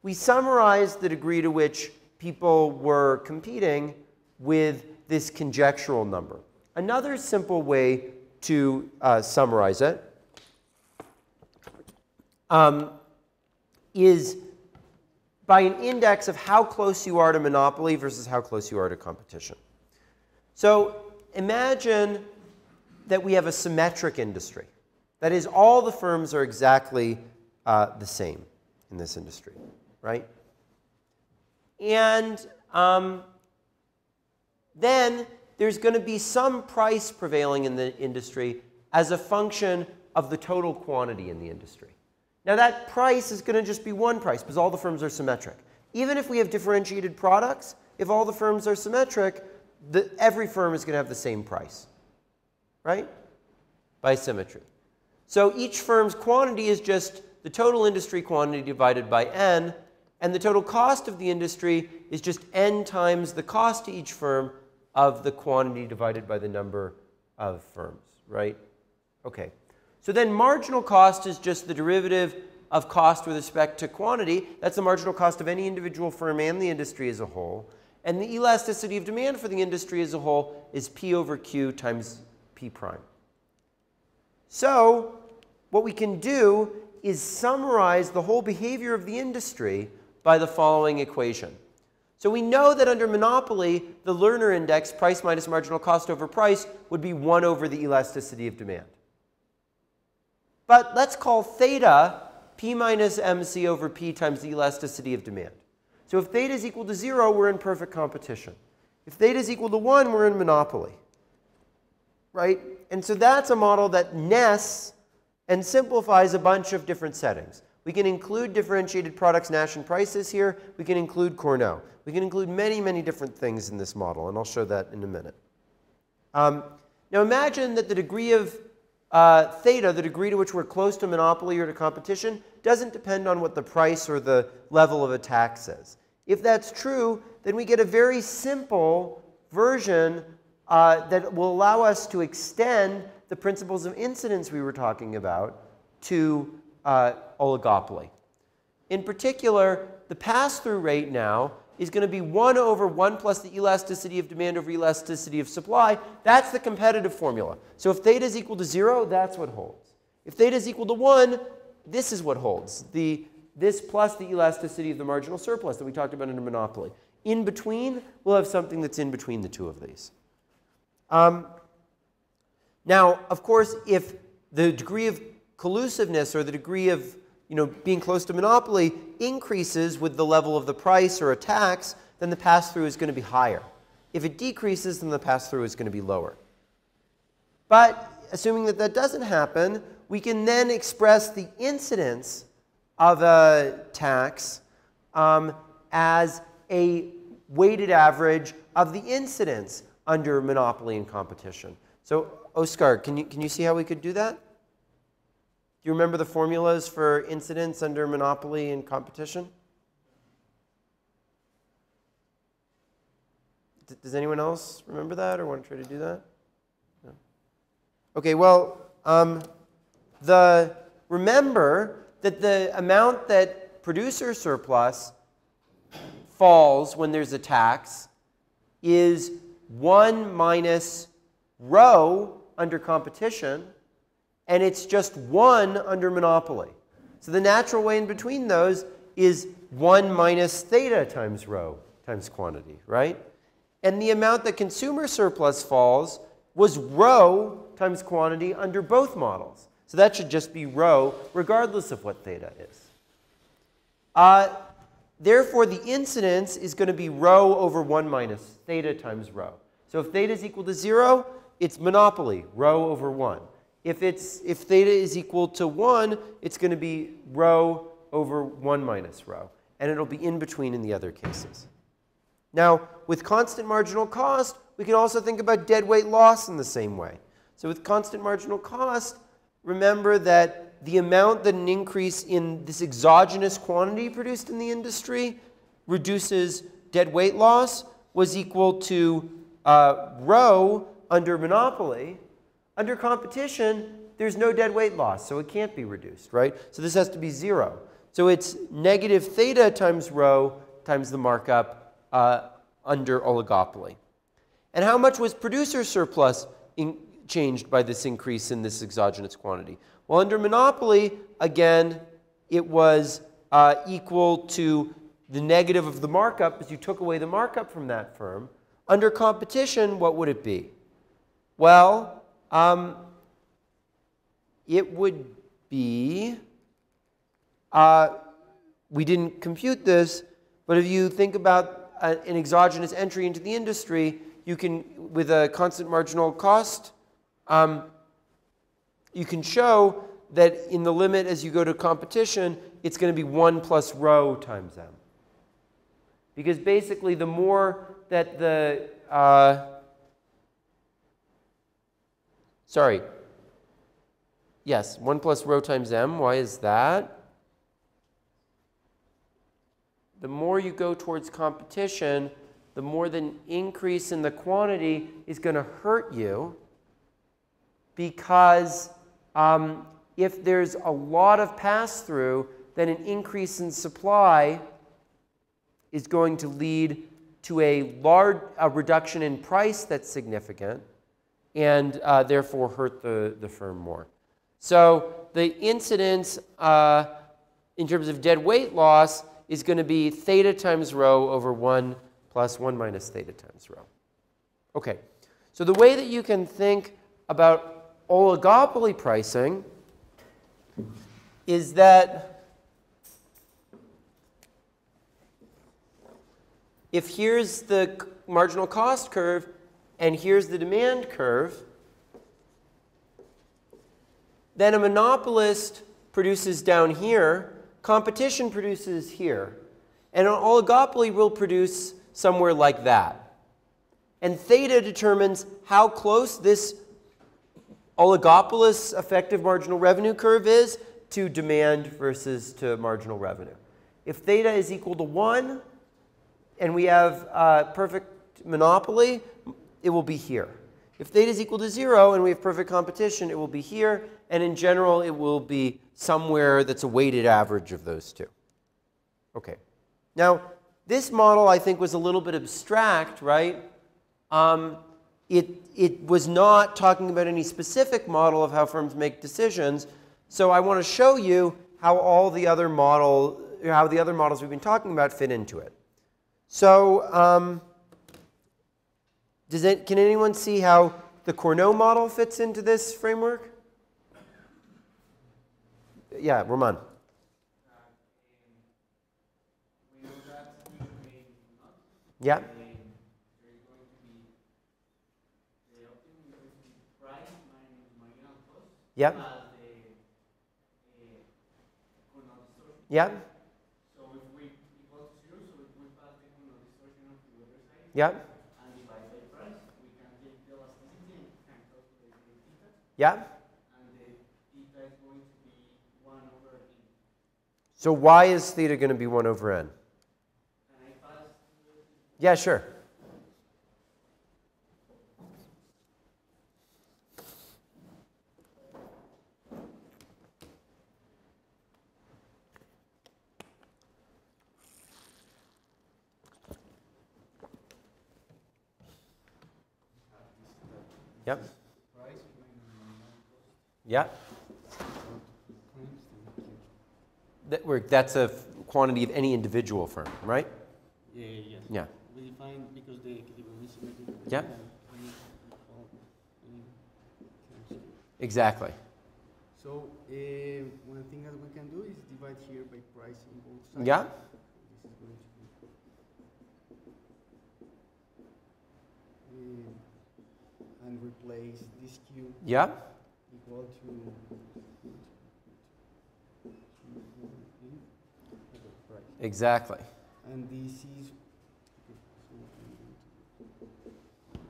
we summarized the degree to which people were competing with this conjectural number. Another simple way to summarize it is by an index of how close you are to monopoly versus how close you are to competition. So imagine that we have a symmetric industry. That is, all the firms are exactly the same in this industry, right? And then there's going to be some price prevailing in the industry as a function of the total quantity in the industry. Now that price is going to just be one price because all the firms are symmetric. Even if we have differentiated products, if all the firms are symmetric, every firm is going to have the same price, right? By symmetry. So each firm's quantity is just the total industry quantity divided by n, and the total cost of the industry is just n times the cost to each firm of the quantity divided by the number of firms, right? Okay. So then marginal cost is just the derivative of cost with respect to quantity. That's the marginal cost of any individual firm and the industry as a whole. And the elasticity of demand for the industry as a whole is P over Q times P prime. So what we can do is summarize the whole behavior of the industry by the following equation. So we know that under monopoly, the Lerner index, price minus marginal cost over price, would be 1 over the elasticity of demand. But let's call theta P minus MC over P times the elasticity of demand. So if theta is equal to 0, we're in perfect competition. If theta is equal to 1, we're in monopoly, right? And so that's a model that nests and simplifies a bunch of different settings. We can include differentiated products, Nash and prices here. We can include Cournot. We can include many, many different things in this model, and I'll show that in a minute. Now imagine that the degree of theta, the degree to which we're close to monopoly or to competition, doesn't depend on what the price or the level of a tax is. If that's true, then we get a very simple version that will allow us to extend the principles of incidence we were talking about to oligopoly. In particular, the pass-through rate now is going to be 1 over 1 plus the elasticity of demand over elasticity of supply. That's the competitive formula. So if theta is equal to 0, that's what holds. If theta is equal to 1, this is what holds. This plus the elasticity of the marginal surplus that we talked about in a monopoly. In between, we'll have something that's in between the two of these. Now, of course, if the degree of collusiveness or the degree of being close to monopoly increases with the level of the price or a tax, then the pass-through is going to be higher. If it decreases, then the pass-through is going to be lower. But assuming that that doesn't happen, we can then express the incidence of a tax as a weighted average of the incidence under monopoly and competition. So Oskar, can you see how we could do that? Do you remember the formulas for incidence under monopoly and competition? Does anyone else remember that or want to try to do that? No. Okay, well, remember that the amount that producer surplus falls when there's a tax is 1 minus rho under competition, and it's just 1 under monopoly. So the natural way in between those is 1 minus theta times rho times quantity, right? And the amount that consumer surplus falls was rho times quantity under both models. So that should just be rho regardless of what theta is. Therefore, the incidence is going to be rho over 1 minus theta times rho. So if theta is equal to 0, it's monopoly, rho over 1. If theta is equal to 1, it's going to be rho over 1 minus rho. And it'll be in between in the other cases. Now, with constant marginal cost, we can also think about dead weight loss in the same way. So with constant marginal cost, remember that the amount that an increase in this exogenous quantity produced in the industry reduces dead weight loss was equal to rho under monopoly. Under competition, there's no dead weight loss, so it can't be reduced, right? So this has to be 0. So it's negative theta times rho times the markup under oligopoly. And how much was producer surplus changed by this increase in this exogenous quantity? Well, under monopoly, again, it was equal to the negative of the markup as you took away the markup from that firm. Under competition, what would it be? Well, it would be, we didn't compute this, but if you think about an exogenous entry into the industry, you can, with a constant marginal cost, you can show that in the limit as you go to competition, it's going to be 1 plus rho times m. Because basically, the more that the, yes, 1 plus rho times m. Why is that? The more you go towards competition, the more the increase in the quantity is going to hurt you, because if there's a lot of pass-through, then an increase in supply is going to lead to a reduction in price that's significant, and therefore hurt the firm more. So the incidence in terms of dead weight loss is going to be theta times rho over 1 plus 1 minus theta times rho. Okay, so the way that you can think about oligopoly pricing is that if here's the marginal cost curve and here's the demand curve, then a monopolist produces down here, competition produces here, and an oligopoly will produce somewhere like that. And theta determines how close this oligopolist's effective marginal revenue curve is to demand versus to marginal revenue. If theta is equal to 1 and we have perfect monopoly, it will be here. If theta is equal to 0 and we have perfect competition, it will be here. And in general, it will be somewhere that's a weighted average of those two. Okay. Now, this model, I think, was a little bit abstract, right? It was not talking about any specific model of how firms make decisions. So I want to show you how all the other models we've been talking about fit into it. So can anyone see how the Cournot model fits into this framework? Yeah, Roman. Yeah. Yep. Yep. So if we equal to 0, so if we pass the Cournot distortion of the other side, yep. and divide by price, we can take the elasticity and can calculate the theta. Yep. And the theta is going to be 1 over n. So why is theta going to be 1 over n? Can I pass? Yeah, sure. Yep. Yep. That's a quantity of any individual firm, right? Yes. Yeah. We define because the equilibrium is symmetric. Yep. Exactly. So one thing that we can do is divide here by price in both sides. Yeah. is going to be, and replace this Q Yeah? equal to price. Exactly. And this is,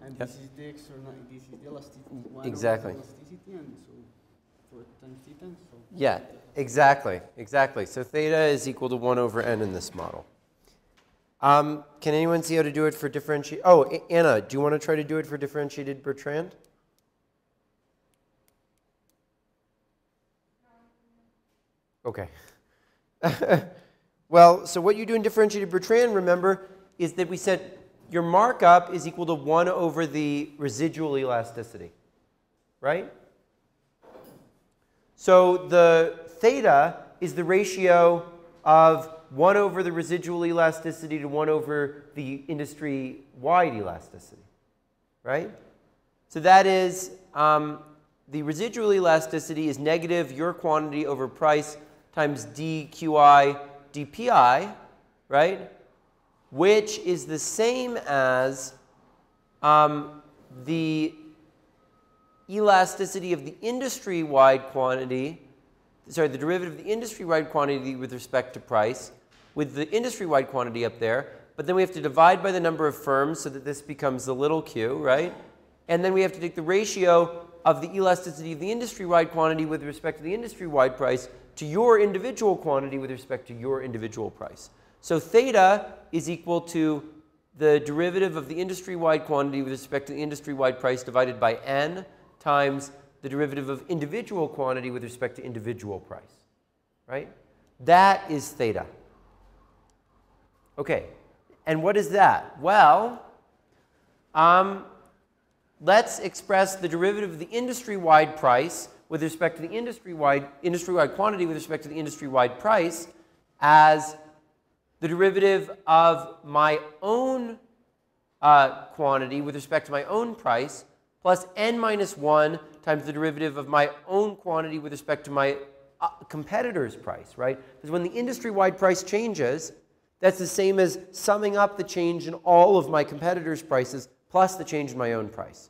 and Yep. this is the external, this is the elasticity. Exactly. Elasticity, and so for times theta, so. Yeah, exactly, exactly. So theta is equal to 1 over n in this model. Can anyone see how to do it for differentiate? Oh, Anna, do you want to try to do it for differentiated Bertrand? Okay. Well, so what you do in differentiated Bertrand, remember, is that we said your markup is equal to 1 over the residual elasticity, right? So the theta is the ratio of 1 over the residual elasticity to 1 over the industry-wide elasticity, right? So that is, the residual elasticity is negative your quantity over price times dqi dpi, right? Which is the same as the elasticity of the industry-wide quantity, sorry, the derivative of the industry-wide quantity with respect to price, with the industry-wide quantity up there, but then we have to divide by the number of firms so that this becomes the little q, right? And then we have to take the ratio of the elasticity of the industry-wide quantity with respect to the industry-wide price to your individual quantity with respect to your individual price. So theta is equal to the derivative of the industry-wide quantity with respect to the industry-wide price divided by n times the derivative of individual quantity with respect to individual price, right? That is theta. Okay, and what is that? Well, let's express the derivative of the industry-wide price with respect to the industry-wide quantity with respect to the industry-wide price as the derivative of my own quantity with respect to my own price plus n minus 1 times the derivative of my own quantity with respect to my competitor's price, right? Because when the industry-wide price changes, that's the same as summing up the change in all of my competitors' prices plus the change in my own price.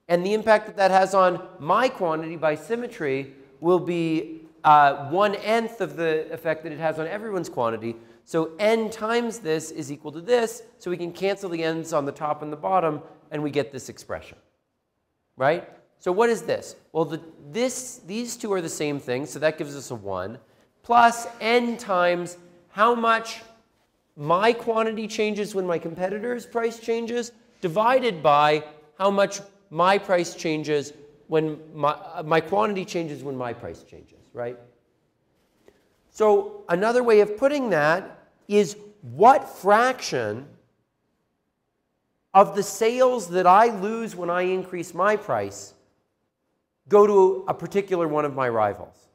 And the impact that that has on my quantity by symmetry will be 1/n of the effect that it has on everyone's quantity. So n times this is equal to this, so we can cancel the n's on the top and the bottom, and we get this expression, right? So what is this? Well, these two are the same thing, so that gives us a 1, plus n times how much my quantity changes when my competitor's price changes, divided by how much my price changes when my quantity changes when my price changes, right? So another way of putting that is what fraction of the sales that I lose when I increase my price go to a particular one of my rivals.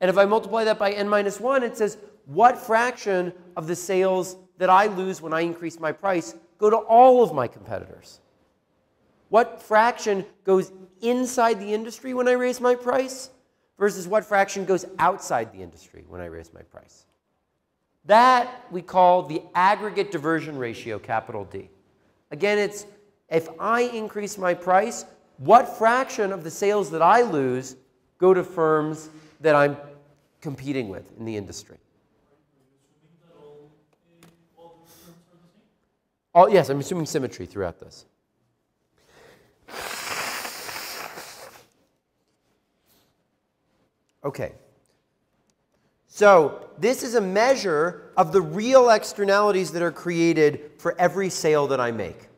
And if I multiply that by n minus 1, it says what fraction of the sales that I lose when I increase my price go to all of my competitors. What fraction goes inside the industry when I raise my price versus what fraction goes outside the industry when I raise my price. That we call the aggregate diversion ratio, capital D. Again, it's if I increase my price, what fraction of the sales that I lose go to firms that I'm competing with in the industry? Are you assuming that all the terms are the same? Yes, I'm assuming symmetry throughout this. Okay. So this is a measure of the real externalities that are created for every sale that I make,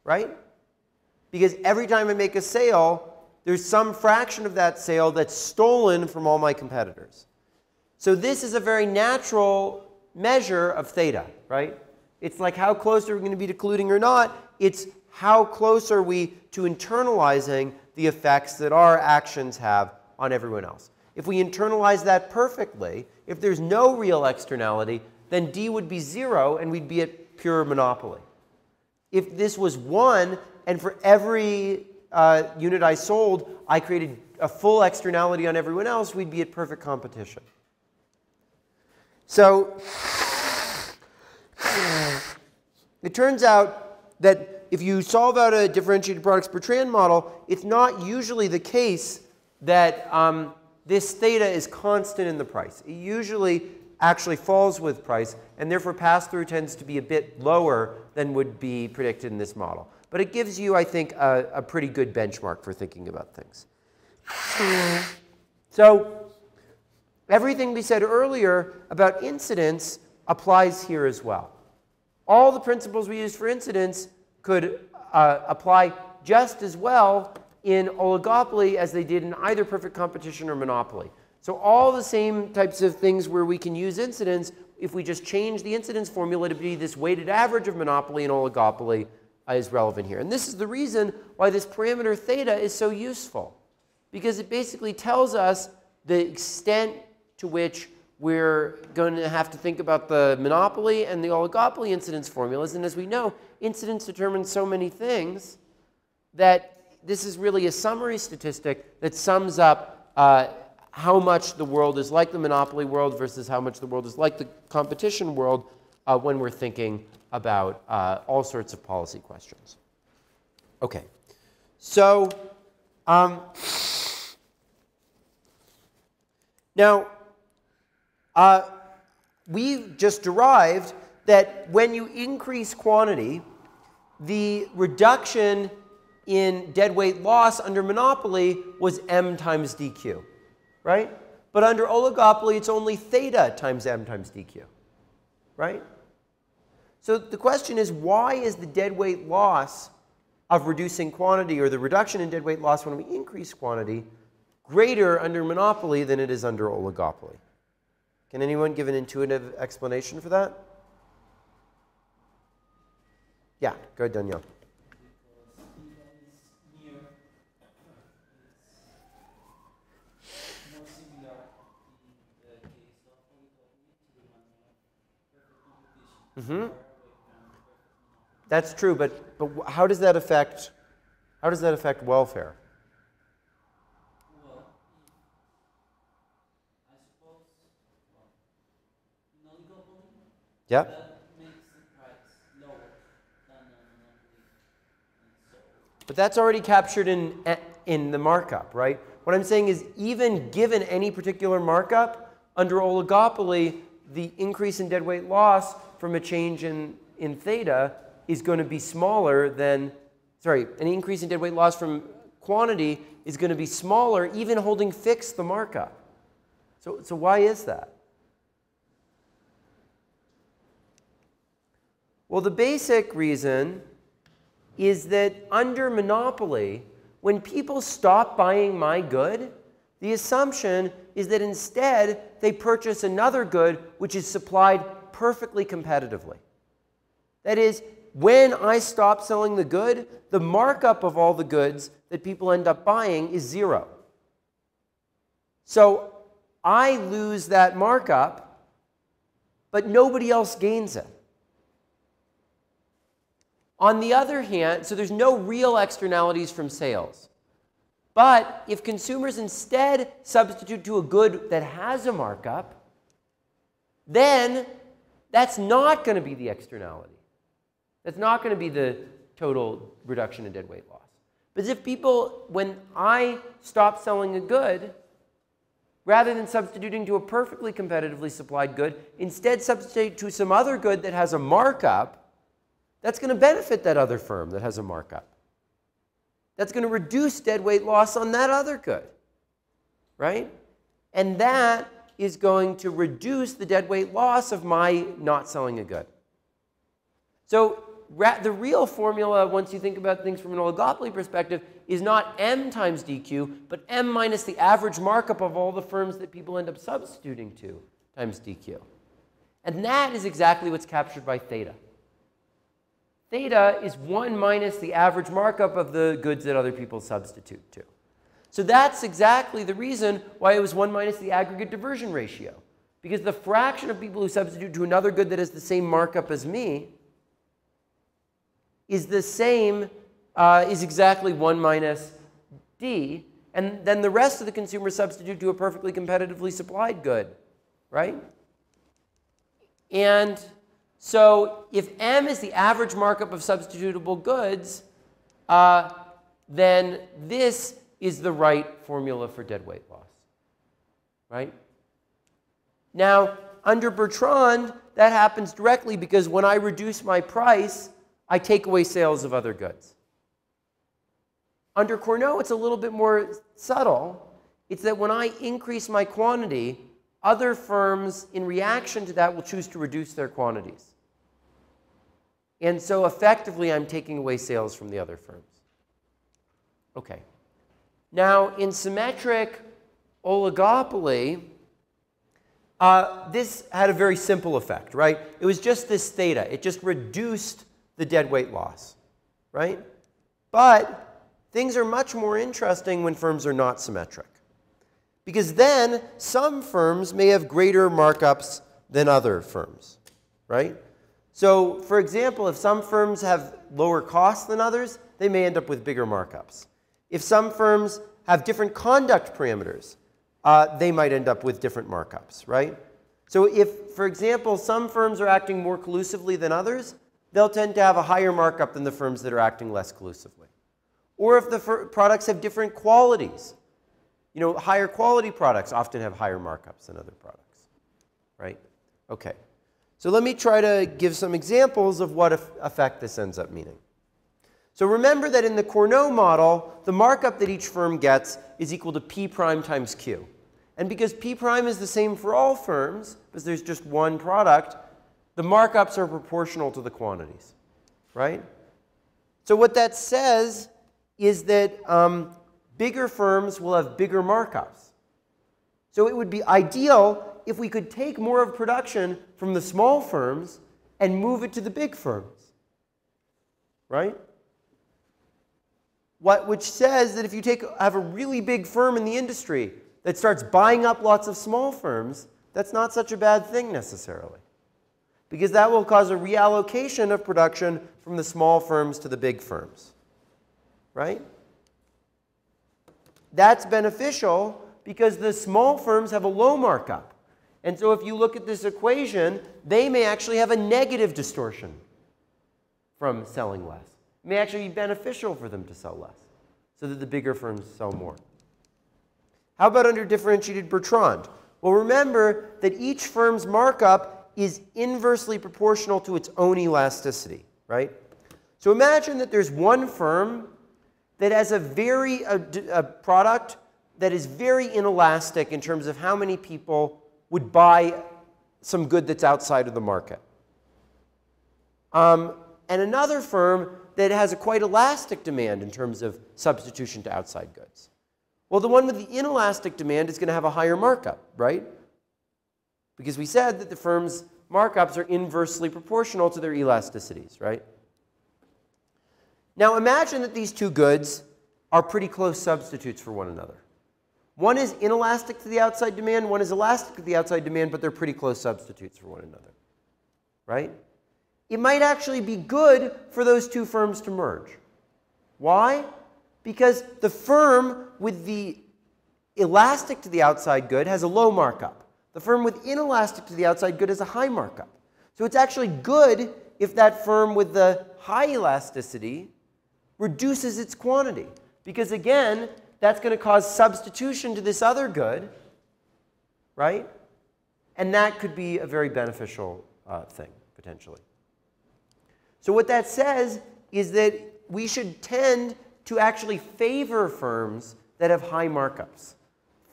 right? Because every time I make a sale, there's some fraction of that sale that's stolen from all my competitors. So this is a very natural measure of theta, right? It's like how close are we going to be to colluding or not? It's how close are we to internalizing the effects that our actions have on everyone else. If we internalize that perfectly, if there's no real externality, then D would be 0 and we'd be at pure monopoly. If this was 1 and for every unit I sold, I created a full externality on everyone else, we'd be at perfect competition. So it turns out that if you solve out a differentiated products per tran model, it's not usually the case that this theta is constant in the price. It usually actually falls with price, and therefore pass-through tends to be a bit lower than would be predicted in this model. But it gives you, I think, a pretty good benchmark for thinking about things. So everything we said earlier about incidence applies here as well. All the principles we used for incidence could apply just as well in oligopoly as they did in either perfect competition or monopoly. So all the same types of things where we can use incidence, if we just change the incidence formula to be this weighted average of monopoly and oligopoly, is relevant here. And this is the reason why this parameter theta is so useful, because it basically tells us the extent to which we're going to have to think about the monopoly and the oligopoly incidence formulas. And as we know, incidence determines so many things that this is really a summary statistic that sums up how much the world is like the monopoly world versus how much the world is like the competition world when we're thinking about all sorts of policy questions. Okay, so now we've just derived that when you increase quantity, the reduction in deadweight loss under monopoly was m times dq, right? But under oligopoly, it's only theta times m times dq, right? So the question is, why is the deadweight loss of reducing quantity, or the reduction in deadweight loss when we increase quantity, greater under monopoly than it is under oligopoly? Can anyone give an intuitive explanation for that? Yeah, go ahead, Danielle. Mm-hmm. That's true, but how does that affect welfare? Well, I suppose, in oligopoly, Yeah. that makes the price lower than a monopoly. And so, But that's already captured in the markup, right? What I'm saying is, even given any particular markup, under oligopoly, the increase in deadweight loss from a change in theta is going to be smaller than, sorry, an increase in deadweight loss from quantity is going to be smaller, even holding fixed the markup. So why is that? Well, the basic reason is that under monopoly, when people stop buying my good, the assumption is that instead they purchase another good which is supplied perfectly competitively. That is, when I stop selling the good, the markup of all the goods that people end up buying is 0. So I lose that markup, but nobody else gains it. On the other hand, so there's no real externalities from sales. But if consumers instead substitute to a good that has a markup, then that's not going to be the externality. That's not going to be the total reduction in deadweight loss. But if people, when I stop selling a good, rather than substituting to a perfectly competitively supplied good, instead substitute to some other good that has a markup, that's going to benefit that other firm that has a markup. That's going to reduce deadweight loss on that other good, right? And that is going to reduce the deadweight loss of my not selling a good. So the real formula, once you think about things from an oligopoly perspective, is not m times dq, but m minus the average markup of all the firms that people end up substituting to times dq. And that is exactly what's captured by theta. Theta is 1 minus the average markup of the goods that other people substitute to. So that's exactly the reason why it was 1 minus the aggregate diversion ratio. Because the fraction of people who substitute to another good that has the same markup as me is the same, is exactly 1 minus d. And then the rest of the consumers substitute to a perfectly competitively supplied good, right? And So if M is the average markup of substitutable goods, then this is the right formula for deadweight loss, right? Now, under Bertrand, that happens directly because when I reduce my price, I take away sales of other goods. Under Cournot, it's a little bit more subtle. It's that when I increase my quantity, other firms, in reaction to that, will choose to reduce their quantities. And so effectively, I'm taking away sales from the other firms. Okay. Now, in symmetric oligopoly, this had a very simple effect, right? It was just this theta. It just reduced the deadweight loss, right? But things are much more interesting when firms are not symmetric. Because then some firms may have greater markups than other firms, right? So, for example, if some firms have lower costs than others, they may end up with bigger markups. If some firms have different conduct parameters, they might end up with different markups, right? So if, for example, some firms are acting more collusively than others, they'll tend to have a higher markup than the firms that are acting less collusively. Or if the products have different qualities. You know, higher quality products often have higher markups than other products, right? Okay. So let me try to give some examples of what effect this ends up meaning. So remember that in the Cournot model, the markup that each firm gets is equal to P prime times Q. And because P prime is the same for all firms, because there's just one product, the markups are proportional to the quantities, right? So what that says is that bigger firms will have bigger markups. So it would be ideal if we could take more of production from the small firms and move it to the big firms, right? Which says that if you have a really big firm in the industry that starts buying up lots of small firms, that's not such a bad thing necessarily. Because that will cause a reallocation of production from the small firms to the big firms, right? That's beneficial because the small firms have a low markup. And so if you look at this equation, they may actually have a negative distortion from selling less. It may actually be beneficial for them to sell less so that the bigger firms sell more. How about under differentiated Bertrand? Well, remember that each firm's markup is inversely proportional to its own elasticity, right? So imagine that there's one firm that has a product that is very inelastic in terms of how many people would buy some good that's outside of the market. And another firm that has a quite elastic demand in terms of substitution to outside goods. Well, the one with the inelastic demand is going to have a higher markup, right? Because we said that the firm's markups are inversely proportional to their elasticities, right? Now imagine that these two goods are pretty close substitutes for one another. One is inelastic to the outside demand, one is elastic to the outside demand, but they're pretty close substitutes for one another, right? It might actually be good for those two firms to merge. Why? Because the firm with the elastic to the outside good has a low markup. The firm with inelastic to the outside good has a high markup. So it's actually good if that firm with the high elasticity reduces its quantity. Because again, that's going to cause substitution to this other good, right? And that could be a very beneficial thing, potentially. So what that says is that we should tend to actually favor firms that have high markups.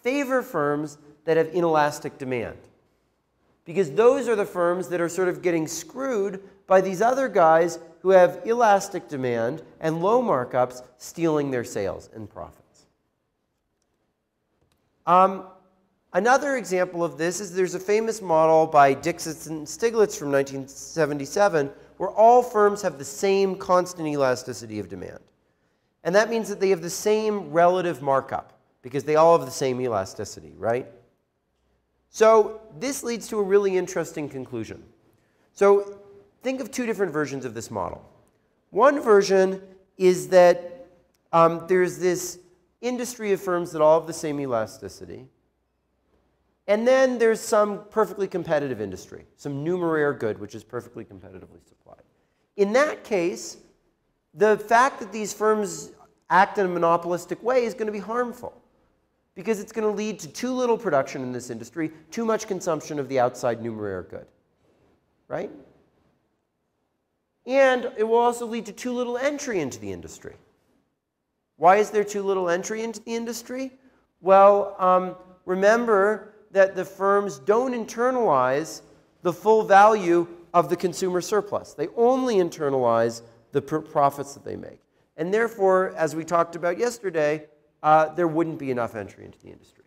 Favor firms that have inelastic demand. Because those are the firms that are sort of getting screwed by these other guys who have elastic demand and low markups stealing their sales and profits. Another example of this is there's a famous model by Dixitz and Stiglitz from 1977 where all firms have the same constant elasticity of demand. And that means that they have the same relative markup because they all have the same elasticity, right? So this leads to a really interesting conclusion. So think of two different versions of this model. One version is that there's this industry of firms that all have the same elasticity. And then there's some perfectly competitive industry, some numeraire good, which is perfectly competitively supplied. In that case, the fact that these firms act in a monopolistic way is going to be harmful, because it's going to lead to too little production in this industry, too much consumption of the outside numeraire good, right? And it will also lead to too little entry into the industry. Why is there too little entry into the industry? Well, remember that the firms don't internalize the full value of the consumer surplus. They only internalize the profits that they make. And therefore, as we talked about yesterday, there wouldn't be enough entry into the industry.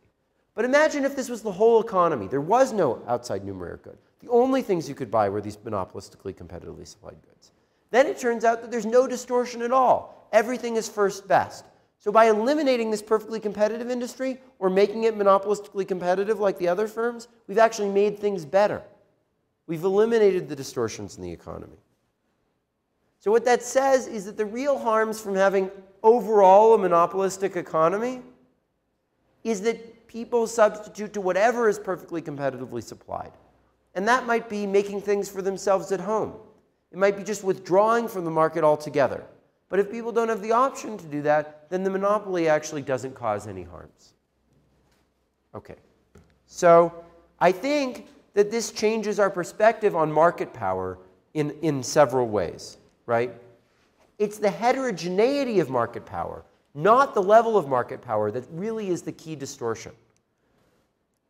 But imagine if this was the whole economy. There was no outside numeraire good. The only things you could buy were these monopolistically competitively supplied goods. Then it turns out that there's no distortion at all. Everything is first best. So by eliminating this perfectly competitive industry or making it monopolistically competitive like the other firms, we've actually made things better. We've eliminated the distortions in the economy. So what that says is that the real harms from having overall a monopolistic economy is that people substitute to whatever is perfectly competitively supplied. And that might be making things for themselves at home. It might be just withdrawing from the market altogether. But if people don't have the option to do that, then the monopoly actually doesn't cause any harms. Okay. So I think that this changes our perspective on market power in several ways, right? It's the heterogeneity of market power, not the level of market power, that really is the key distortion.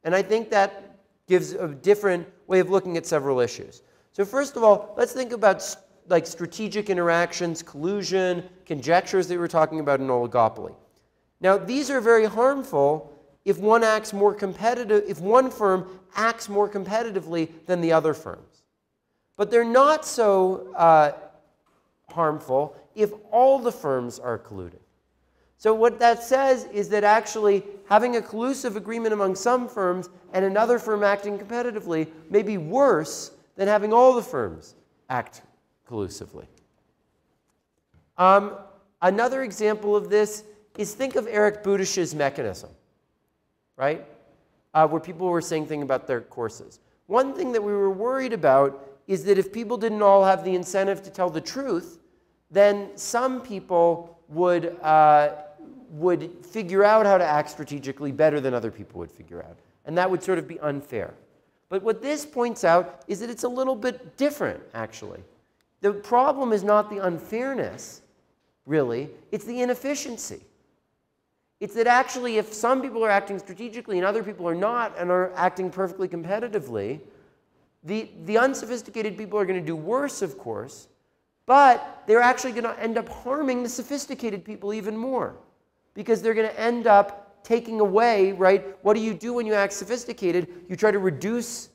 And I think that gives a different way of looking at several issues. So first of all, let's think about like strategic interactions, collusion, conjectures that we were talking about in oligopoly. Now, these are very harmful if one acts more competitive, if one firm acts more competitively than the other firms. But they're not so harmful if all the firms are colluding. So what that says is that actually having a collusive agreement among some firms and another firm acting competitively may be worse than having all the firms act collusively. Another example of this is, think of Eric Budish's mechanism, right? Where people were saying things about their courses. One thing that we were worried about is that if people didn't all have the incentive to tell the truth, then some people would figure out how to act strategically better than other people would figure out. And that would sort of be unfair. But what this points out is that it's a little bit different, actually. The problem is not the unfairness, really. It's the inefficiency. It's that actually if some people are acting strategically and other people are not and are acting perfectly competitively, the unsophisticated people are going to do worse, of course, but they're actually going to end up harming the sophisticated people even more, because they're going to end up taking away, right? What do you do when you act sophisticated? You try to reduce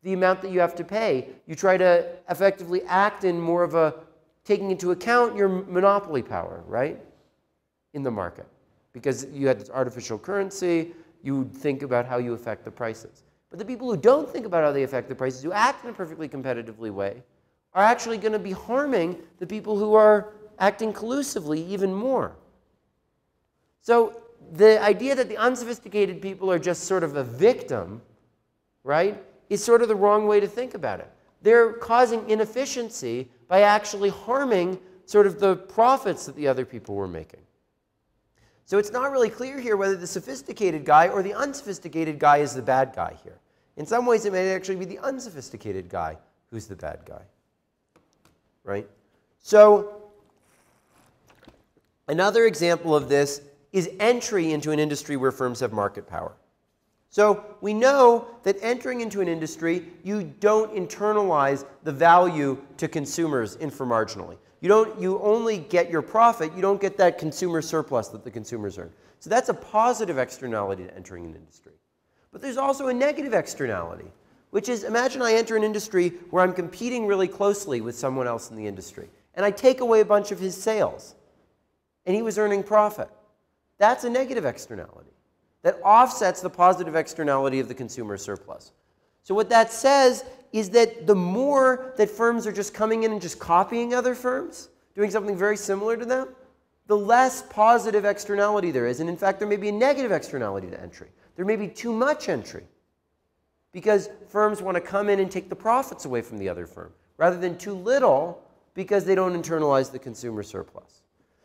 the amount that you have to pay. You try to effectively act in more of a taking into account your monopoly power, right, in the market. Because you had this artificial currency, you would think about how you affect the prices. But the people who don't think about how they affect the prices, who act in a perfectly competitively way, are actually going to be harming the people who are acting collusively even more. So the idea that the unsophisticated people are just sort of a victim, right, is sort of the wrong way to think about it. They're causing inefficiency by actually harming sort of the profits that the other people were making. So it's not really clear here whether the sophisticated guy or the unsophisticated guy is the bad guy here. In some ways, it may actually be the unsophisticated guy who's the bad guy, right? So another example of this is entry into an industry where firms have market power. So we know that entering into an industry, you don't internalize the value to consumers inframarginally. You only get your profit. You don't get that consumer surplus that the consumers earn. So that's a positive externality to entering an industry. But there's also a negative externality, which is, imagine I enter an industry where I'm competing really closely with someone else in the industry, and I take away a bunch of his sales, and he was earning profit. That's a negative externality that offsets the positive externality of the consumer surplus. So what that says is that the more that firms are just coming in and just copying other firms, doing something very similar to them, the less positive externality there is. And in fact, there may be a negative externality to entry. There may be too much entry. because firms want to come in and take the profits away from the other firm, rather than too little because they don't internalize the consumer surplus.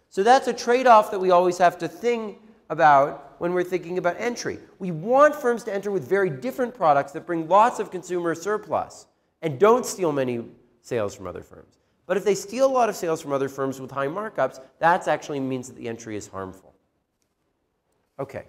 So that's a trade-off that we always have to think about when we're thinking about entry. We want firms to enter with very different products that bring lots of consumer surplus and don't steal many sales from other firms. But if they steal a lot of sales from other firms with high markups, that actually means that the entry is harmful. Okay.